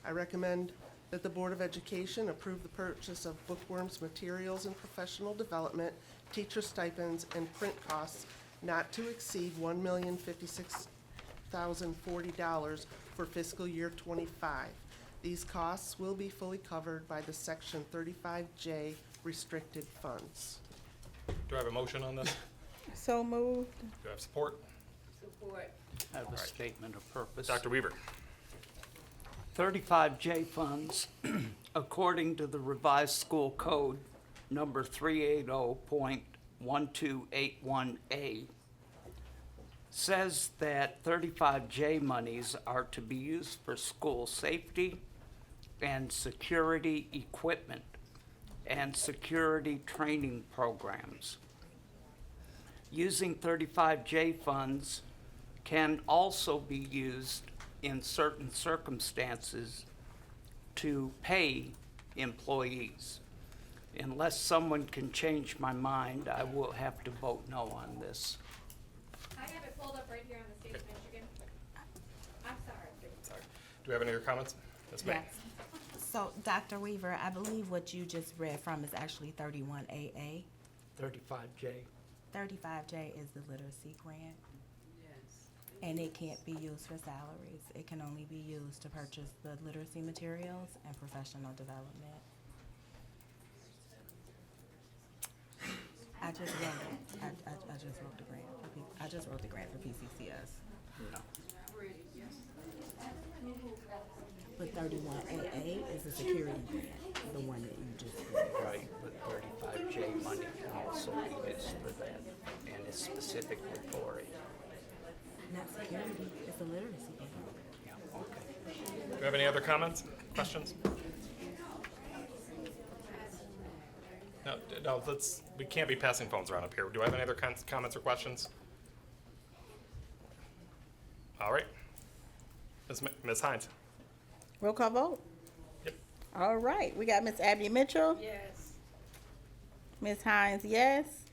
I recommend that the Board of Education approve the purchase of Bookworms materials and professional development, teacher stipends, and print costs not to exceed $1,056,040 for fiscal year '25. These costs will be fully covered by the Section 35J restricted funds. Do I have a motion on this? So moved. Do I have support? Support. I have a statement of purpose. Dr. Weaver. 35J funds, according to the revised school code number 380.1281A, says that 35J monies are to be used for school safety and security equipment and security training programs. Using 35J funds can also be used in certain circumstances to pay employees. Unless someone can change my mind, I will have to vote no on this. I have it pulled up right here on the state of Michigan. I'm sorry. Sorry. Do we have any other comments? Ms. May? Yes. So, Dr. Weaver, I believe what you just read from is actually 31AA. 35J. 35J is the literacy grant. And it can't be used for salaries. It can only be used to purchase the literacy materials and professional development. I just wrote it. I just wrote the grant. I just wrote the grant for PCCS. No. But 31AA is a security grant, the one that you just read. Right, but 35J money can also be used for that, and it's specifically for it. Not security, it's a literacy grant. Yeah, okay. Do we have any other comments, questions? No, we can't be passing phones around up here. Do I have any other comments or questions? All right. Ms. Hines? Roll call vote. Yep. All right, we got Miss Abby Mitchell. Yes. Ms. Hines, yes.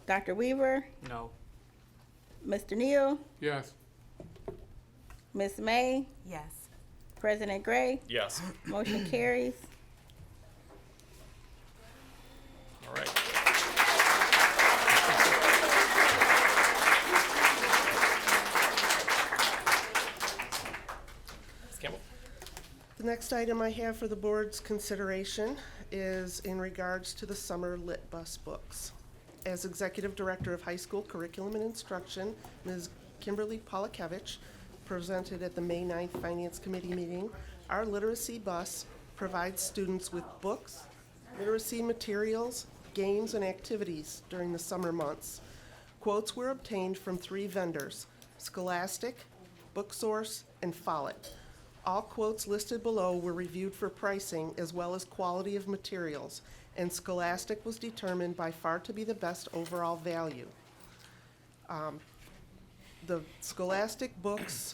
Dr. Weaver, No. Mr. Neal, Yes. Miss May, Yes. President Gray. Yes. Motion carries. All right. Ms. Campbell? The next item I have for the board's consideration is in regards to the summer lit bus books. As Executive Director of High School Curriculum and Instruction, Ms. Kimberly Polakevich presented at the May 9th Finance Committee meeting, our literacy bus provides students with books, literacy materials, games, and activities during the summer months. Quotes were obtained from 3 vendors, Scholastic, BookSource, and Follett. All quotes listed below were reviewed for pricing as well as quality of materials, and Scholastic was determined by far to be the best overall value. The Scholastic books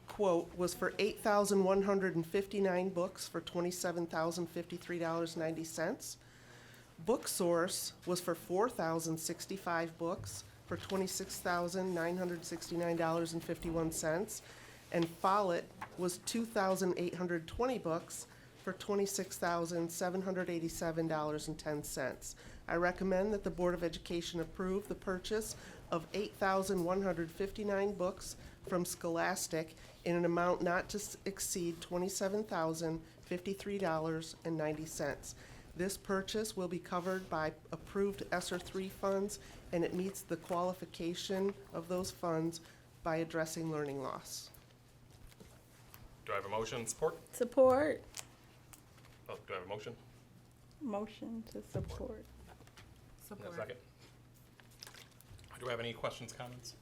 quote was for 8,159 books for $27,053.90. BookSource was for 4,065 books for $26,969.51. And Follett was 2,820 books for $26,787.10. I recommend that the Board of Education approve the purchase of 8,159 books from Scholastic in an amount not to exceed $27,053.90. This purchase will be covered by approved ESSER III funds, and it meets the qualification of those funds by addressing learning loss. Do I have a motion? Support? Support. Oh, do I have a motion? Motion to support. And a second. Do we have any questions, comments?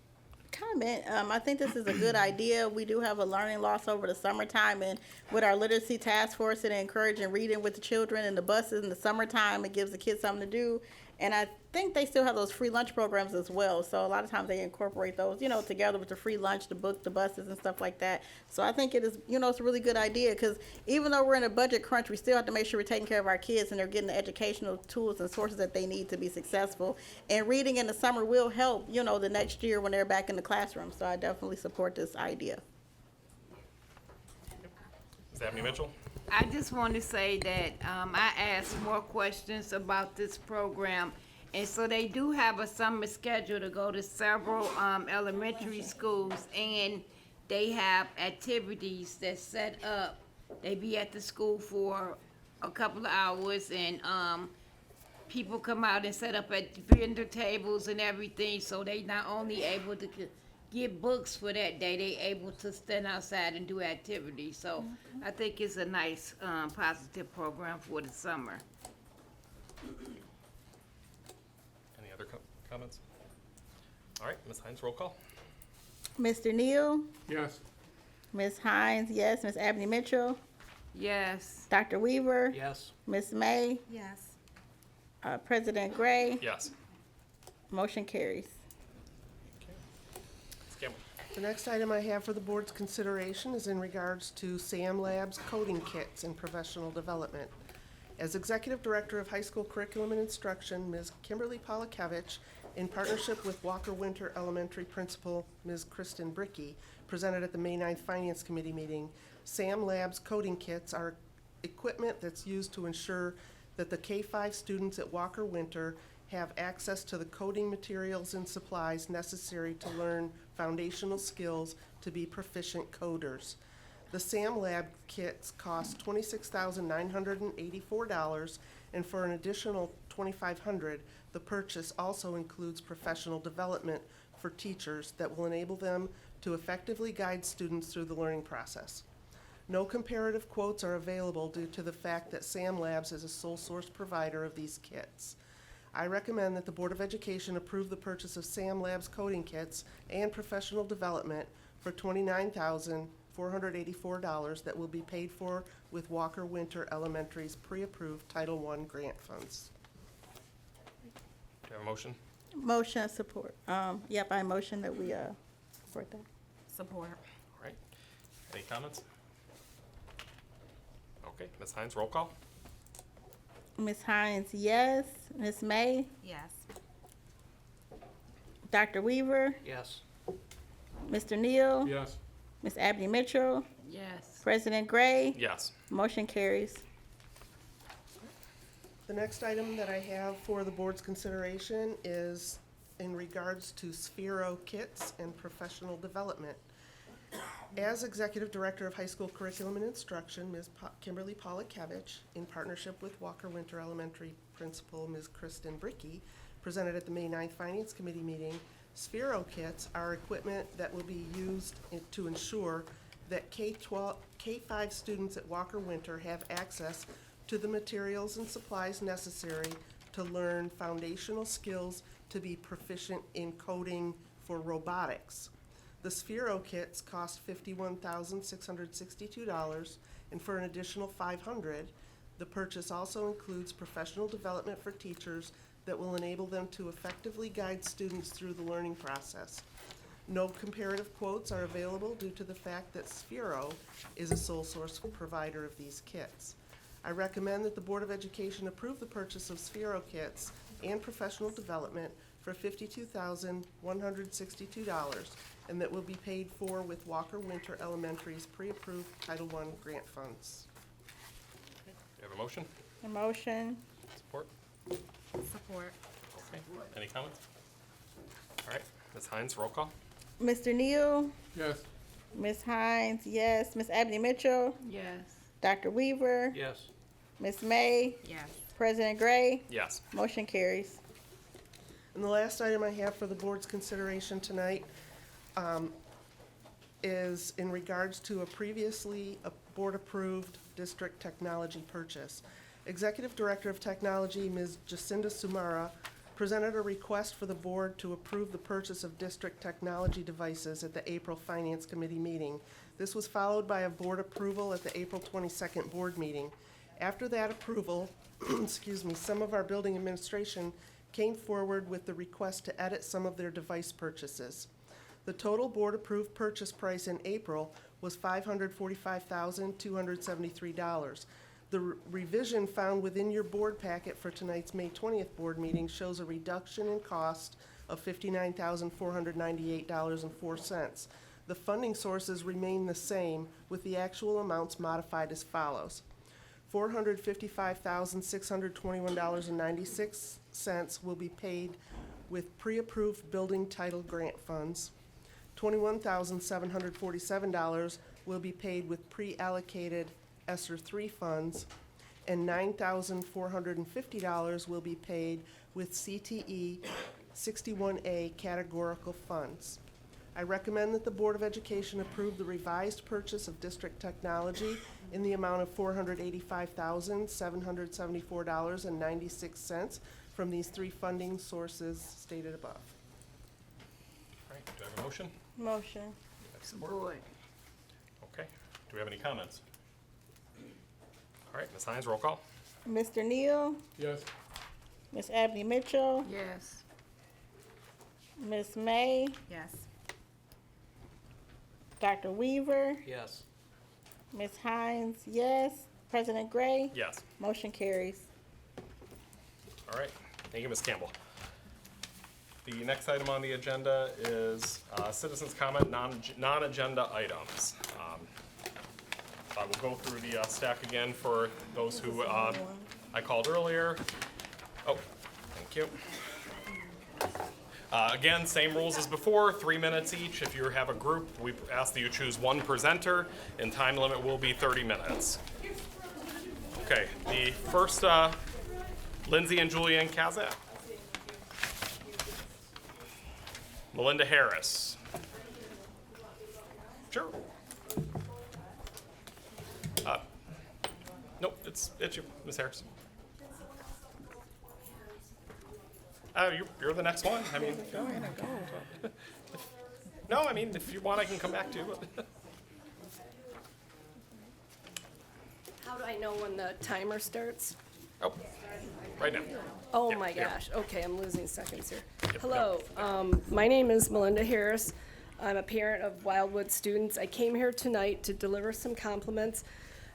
Comment, I think this is a good idea. We do have a learning loss over the summertime, and with our literacy task force and encouraging reading with the children and the buses in the summertime, it gives the kids something to do. And I think they still have those free lunch programs as well, so a lot of times they incorporate those, you know, together with the free lunch, the book, the buses and stuff like that. So I think it is, you know, it's a really good idea, because even though we're in a budget crunch, we still have to make sure we're taking care of our kids and they're getting the educational tools and sources that they need to be successful. And reading in the summer will help, you know, the next year when they're back in the classroom, so I definitely support this idea. Ms. Abney Mitchell? I just want to say that I asked more questions about this program. And so they do have a summer schedule to go to several elementary schools, and they have activities that's set up. They be at the school for a couple of hours, and people come out and set up at vendor tables and everything. So they not only able to get books for that day, they able to stand outside and do activities. So I think it's a nice positive program for the summer. Any other comments? All right, Ms. Hines, roll call. Mr. Neal? Yes. Ms. Hines, yes. Ms. Abney Mitchell? Yes. Dr. Weaver? Yes. Ms. May? Yes. President Gray? Yes. Motion carries. Ms. Campbell? The next item I have for the board's consideration is in regards to Sam Labs coding kits and professional development. As Executive Director of High School Curriculum and Instruction, Ms. Kimberly Polakevich, in partnership with Walker Winter Elementary Principal, Ms. Kristen Bricky, presented at the May 9th Finance Committee meeting, Sam Labs coding kits are equipment that's used to ensure that the K-5 students at Walker Winter have access to the coding materials and supplies necessary to learn foundational skills to be proficient coders. The SAM Lab kits cost $26,984, and for an additional $2,500, the purchase also includes professional development for teachers that will enable them to effectively guide students through the learning process. No comparative quotes are available due to the fact that SAM Labs is a sole source provider of these kits. I recommend that the Board of Education approve the purchase of SAM Labs coding kits and professional development for $29,484 that will be paid for with Walker Winter Elementary's pre-approved Title I grant funds. Do you have a motion? Motion support. Yep, I motion that we support that. Support. All right. Any comments? Okay, Ms. Hines, roll call. Ms. Hines, yes. Ms. May? Yes. Dr. Weaver? Yes. Mr. Neal? Yes. Ms. Abney Mitchell? Yes. President Gray? Yes. Motion carries. The next item that I have for the board's consideration is in regards to Sphero kits and professional development. As Executive Director of High School Curriculum and Instruction, Ms. Kimberly Polakevich, in partnership with Walker Winter Elementary Principal, Ms. Kristen Bricky, presented at the May 9th Finance Committee meeting, Sphero kits are equipment that will be used to ensure that K-5 students at Walker Winter have access to the materials and supplies necessary to learn foundational skills to be proficient in coding for robotics. The Sphero kits cost $51,662, and for an additional $500, the purchase also includes professional development for teachers that will enable them to effectively guide students through the learning process. No comparative quotes are available due to the fact that Sphero is a sole source provider of these kits. I recommend that the Board of Education approve the purchase of Sphero kits and professional development for $52,162, and that will be paid for with Walker Winter Elementary's pre-approved Title I grant funds. Do you have a motion? A motion. Support? Support. Okay. Any comments? All right, Ms. Hines, roll call. Mr. Neal? Yes. Ms. Hines, yes. Ms. Abney Mitchell? Yes. Dr. Weaver? Yes. Ms. May? Yes. President Gray? Yes. Motion carries. And the last item I have for the board's consideration tonight is in regards to a previously board-approved district technology purchase. Executive Director of Technology, Ms. Jacinda Sumara, presented a request for the board to approve the purchase of district technology devices at the April Finance Committee meeting. This was followed by a board approval at the April 22nd board meeting. After that approval, excuse me, some of our building administration came forward with the request to edit some of their device purchases. The total board-approved purchase price in April was $545,273. The revision found within your board packet for tonight's May 20th board meeting shows a reduction in cost of $59,498.04. The funding sources remain the same, with the actual amounts modified as follows. $455,621.96 will be paid with pre-approved building title grant funds. $21,747 will be paid with pre-allocated ESSER 3 funds, and $9,450 will be paid with CTE 61A categorical funds. I recommend that the Board of Education approve the revised purchase of district technology in the amount of $485,774.96 from these three funding sources stated above. All right, do I have a motion? Motion. Support. Okay, do we have any comments? All right, Ms. Hines, roll call. Mr. Neal, Yes. Ms. Abney Mitchell, Yes. Ms. May, Yes. Dr. Weaver, Yes. Ms. Hines, yes. President Gray, Yes. motion carries. All right, thank you, Ms. Campbell. The next item on the agenda is citizens' comment, non-agenda items. I will go through the stack again for those who I called earlier. Oh, thank you. Again, same rules as before, 3 minutes each. If you have a group, we ask that you choose one presenter, and time limit will be 30 minutes. Okay, the first, Lindsay and Julianne Kazak. Melinda Harris. Sure. Nope, it's you, Ms. Harris. You're the next one. I mean, go ahead and go. No, I mean, if you want, I can come back to you. How do I know when the timer starts? Oh, right now. Oh Yeah, my yeah. gosh, okay, I'm losing seconds here. Yep, Hello, my name is Melinda Harris. I'm a parent of Wildwood students. I came here tonight to deliver some compliments.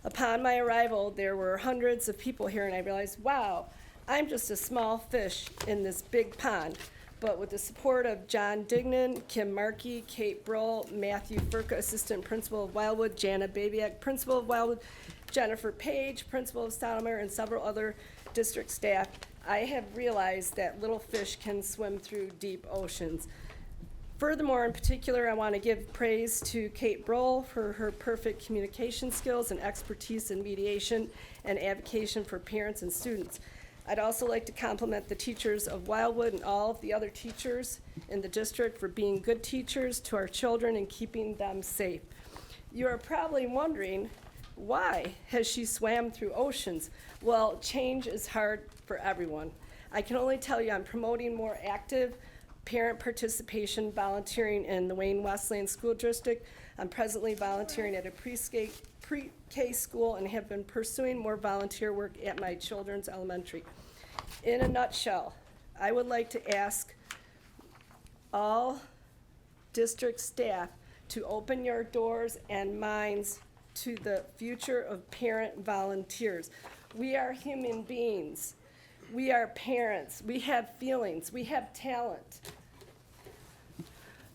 Upon my arrival, there were hundreds of people here, and I realized, wow, I'm just a small fish in this big pond. But with the support of John Dignan, Kim Markey, Kate Broll, Matthew Furka, Assistant Principal of Wildwood, Jana Babiak, Principal of Wildwood, Jennifer Page, Principal of Stottlemyre, and several other district staff, I have realized that little fish can swim through deep oceans. Furthermore, in particular, I want to give praise to Kate Broll for her perfect communication skills and expertise in mediation and advocacy for parents and students. I'd also like to compliment the teachers of Wildwood and all of the other teachers in the district for being good teachers to our children and keeping them safe. You are probably wondering, why has she swam through oceans? Well, change is hard for everyone. I can only tell you I'm promoting more active parent participation volunteering in the Wayne Westland School District. I'm presently volunteering at a pre-K school and have been pursuing more volunteer work at my children's elementary. In a nutshell, I would like to ask all district staff to open your doors and minds to the future of parent volunteers. We are human beings. We are parents. We have feelings. We have talent.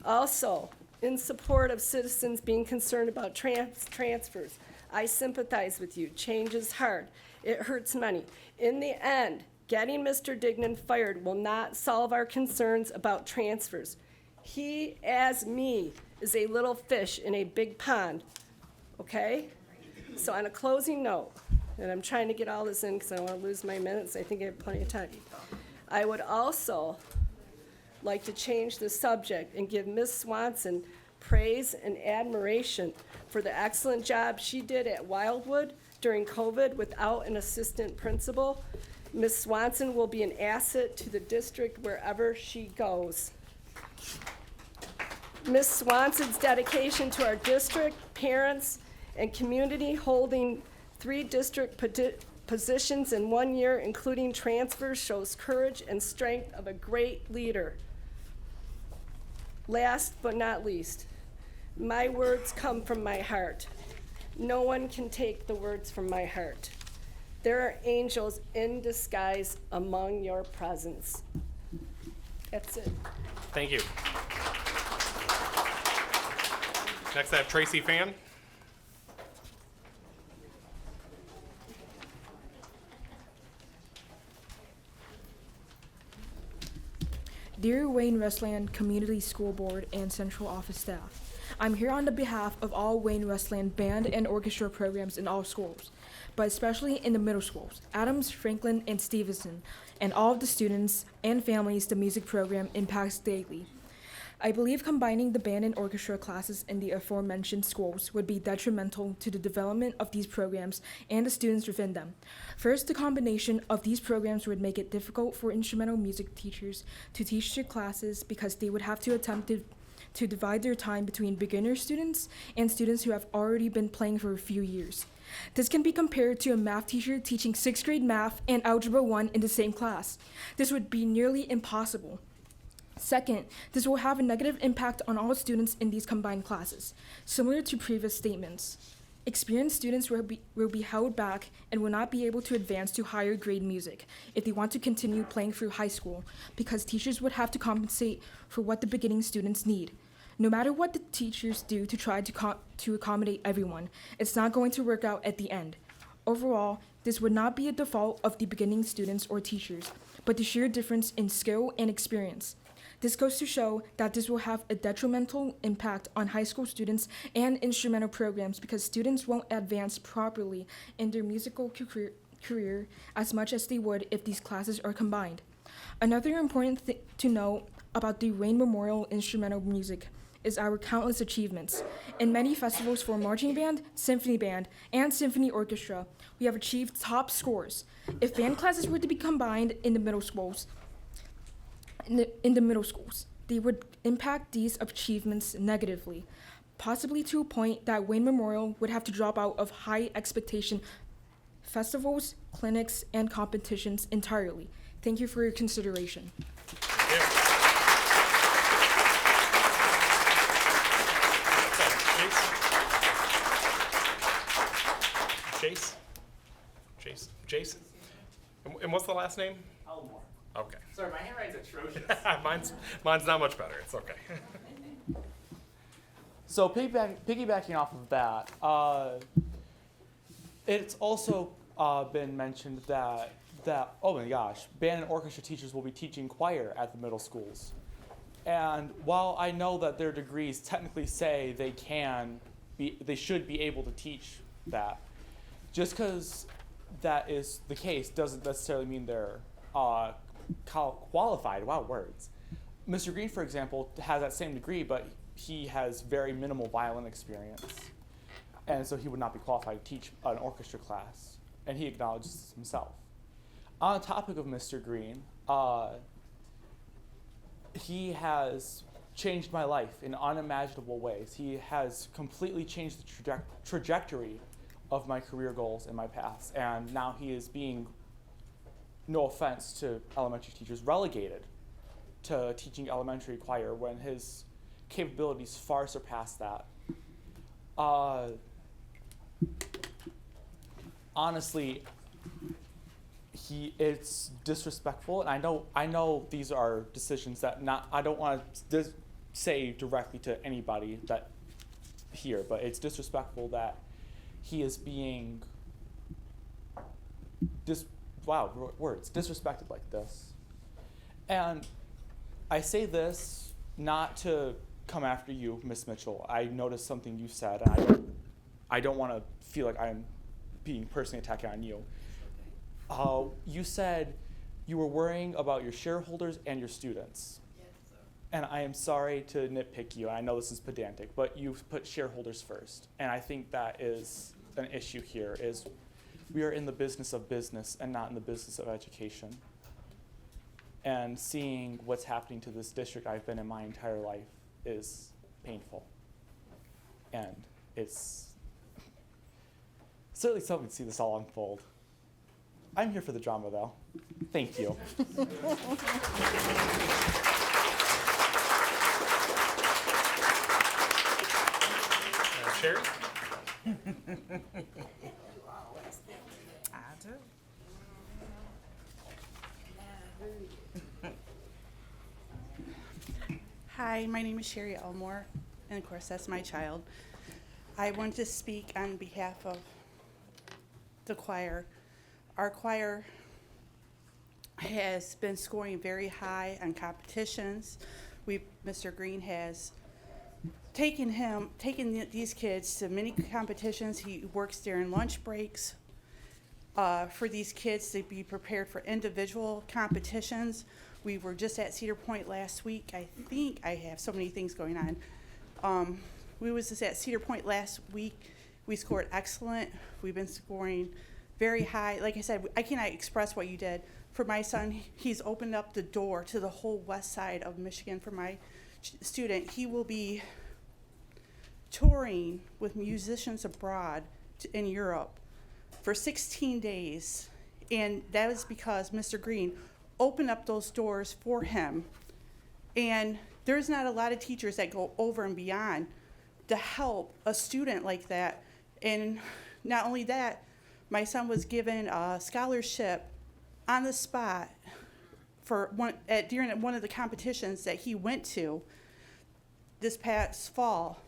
Also, in support of citizens being concerned about transfers, I sympathize with you. Change is hard. It hurts money. In the end, getting Mr. Dignan fired will not solve our concerns about transfers. He, as me, is a little fish in a big pond, okay? So on a closing note, and I'm trying to get all this in because I don't want to lose my minutes. I think I have plenty of time. I would also like to change the subject and give Ms. Swanson praise and admiration for the excellent job she did at Wildwood during COVID without an assistant principal. Ms. Swanson will be an asset to the district wherever she goes. Ms. Swanson's dedication to our district, parents, and community, holding 3 district positions in 1 year, including transfers, shows courage and strength of a great leader. Last but not least, my words come from my heart. No one can take the words from my heart. There are angels in disguise among your presence. That's it. Thank you. Next, I have Tracy Fan. Dear Wayne Westland Community School Board and Central Office staff, I'm here on the behalf of all Wayne Westland band and orchestra programs in all schools, but especially in the middle schools, Adams, Franklin, and Stevenson, and all of the students and families the music program impacts daily. I believe combining the band and orchestra classes in the aforementioned schools would be detrimental to the development of these programs and the students within them. First, the combination of these programs would make it difficult for instrumental music teachers to teach their classes because they would have to attempt to divide their time between beginner students and students who have already been playing for a few years. This can be compared to a math teacher teaching 6th grade math and Algebra 1 in the same class. This would be nearly impossible. Second, this will have a negative impact on all students in these combined classes. Similar to previous statements, experienced students will be held back and will not be able to advance to higher grade music if they want to continue playing through high school, because teachers would have to compensate for what the beginning students need. No matter what the teachers do to try to accommodate everyone, it's not going to work out at the end. Overall, this would not be a default of the beginning students or teachers, but the sheer difference in skill and experience. This goes to show that this will have a detrimental impact on high school students and instrumental programs because students won't advance properly in their musical career as much as they would if these classes are combined. Another important thing to note about the Wayne Memorial Instrumental Music is our countless achievements. In many festivals for marching band, symphony band, and symphony orchestra, we have achieved top scores. If band classes were to be combined in the middle schools, they would impact these achievements negatively, possibly to a point that Wayne Memorial would have to drop out of high expectation festivals, clinics, and competitions entirely. Thank you for your consideration. Jason? And what's the last name? Elmore. Okay. Sorry, my handwriting's atrocious. Mine's not much better. It's okay. So piggybacking off of that, it's also been mentioned that oh my gosh, band and orchestra teachers will be teaching choir at the middle schools. And while I know that their degrees technically say they should be able to teach that, just because that is the case doesn't necessarily mean they're qualified. Wow, words. Mr. Green, for example, has that same degree, but he has very minimal violin experience. And so he would not be qualified to teach an orchestra class. And he acknowledges this himself. On the topic of Mr. Green, he has changed my life in unimaginable ways. He has completely changed the trajectory of my career goals and my paths. And now he is being, no offense to elementary teachers, relegated to teaching elementary choir when his capabilities far surpass that. Honestly, it's disrespectful, and I know these are decisions that I don't want to say directly to anybody that here, but it's disrespectful that he is being disrespected like this. And I say this not to come after you, Ms. Mitchell. I noticed something you said, and I don't want to feel like I'm being personally attacking on you. You said you were worrying about your shareholders and your students. Yes, sir. And I am sorry to nitpick you. I know this is pedantic, but you've put shareholders first. And I think that is an issue here, is we are in the business of business and not in the business of education. And seeing what's happening to this district I've been in my entire life is painful. And it's certainly something to see this all unfold. I'm here for the drama, though. Thank you. Sherry? I do. Hi, my name is Sherry Elmore, and of course, that's my child. I want to speak on behalf of the choir. Our choir has been scoring very high on competitions. Mr. Green has taken these kids to many competitions. He works during lunch breaks for these kids to be prepared for individual competitions. We were just at Cedar Point last week. I think I have so many things going on. We was just at Cedar Point last week. We scored excellent. We've been scoring very high. Like I said, I cannot express what you did. For my son, he's opened up the door to the whole west side of Michigan for my student. He will be touring with musicians abroad in Europe for 16 days. And that is because Mr. Green opened up those doors for him. And there's not a lot of teachers that go over and beyond to help a student like that. And not only that, my son was given a scholarship on the spot for during one of the competitions that he went to this past fall,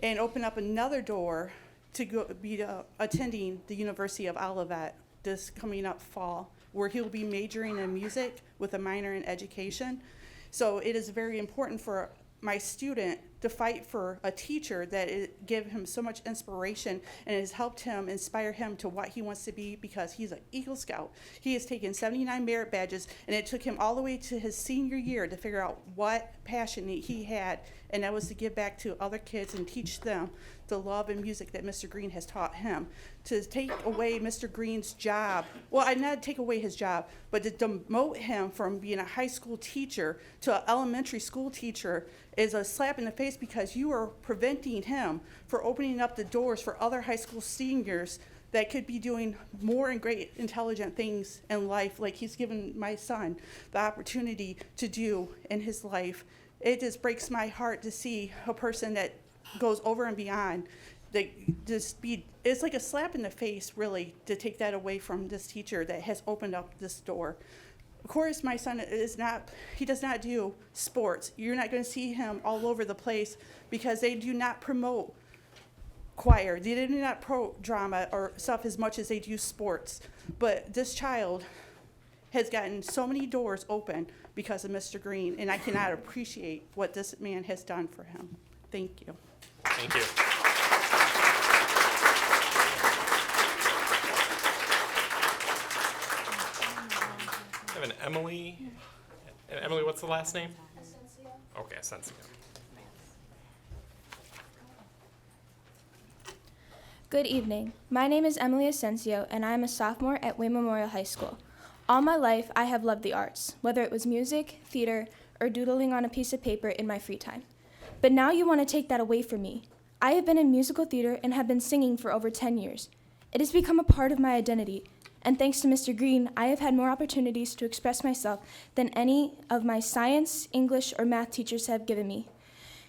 and opened up another door to be attending the University of Olivet this coming up fall, where he'll be majoring in music with a minor in education. So it is very important for my student to fight for a teacher that give him so much inspiration and has helped him inspire him to what he wants to be, because he's an Eagle Scout. He has taken 79 merit badges, and it took him all the way to his senior year to figure out what passion he had, and that was to give back to other kids and teach them the love and music that Mr. Green has taught him. To take away Mr. Green's job, well, not take away his job, but to demote him from being a high school teacher to an elementary school teacher is a slap in the face, because you are preventing him from opening up the doors for other high school seniors that could be doing more and great intelligent things in life, like he's given my son the opportunity to do in his life. It just breaks my heart to see a person that goes over and beyond. It's like a slap in the face, really, to take that away from this teacher that has opened up this door. Of course, my son does not do sports. You're not going to see him all over the place, because they do not promote choir. They do not promote drama or stuff as much as they do sports. But this child has gotten so many doors open because of Mr. Green, and I cannot appreciate what this man has done for him. Thank you. Thank you. I have an Emily. And Emily, what's the last name? Asensio. Okay, Asensio. Good evening. My name is Emily Asensio, and I am a sophomore at Wayne Memorial High School. All my life, I have loved the arts, whether it was music, theater, or doodling on a piece of paper in my free time. But now you want to take that away from me. I have been in musical theater and have been singing for over 10 years. It has become a part of my identity, and thanks to Mr. Green, I have had more opportunities to express myself than any of my science, English, or math teachers have given me.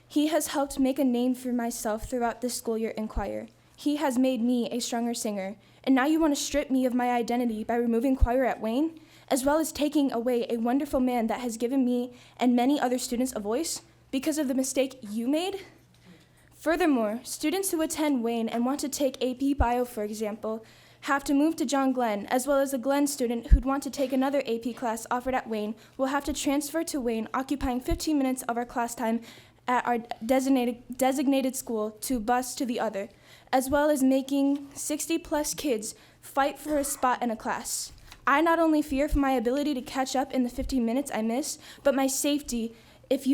He has helped make a name for myself throughout this school year in choir. He has made me a stronger singer, and now you want to strip me of my identity by removing choir at Wayne, as well as taking away a wonderful man that has given me and many other students a voice because of the mistake you made? Furthermore, students who attend Wayne and want to take AP Bio, for example, have to move to John Glenn, as well as a Glenn student who'd want to take another AP class offered at Wayne will have to transfer to Wayne, occupying 15 minutes of our class time at our designated school to bus to the other, as well as making 60-plus kids fight for a spot in a class. I not only fear for my ability to catch up in the 15 minutes I miss, but my safety if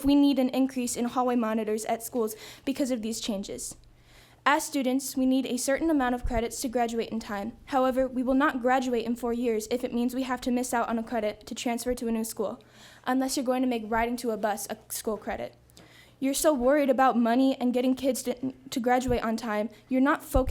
we need an increase in hallway monitors at schools because of these changes. As students, we need a certain amount of credits to graduate in time. However, we will not graduate in 4 years if it means we have to miss out on a credit to transfer to a new school, unless you're going to make riding to a bus a school credit. You're so worried about money and getting kids to graduate on time, you're not focused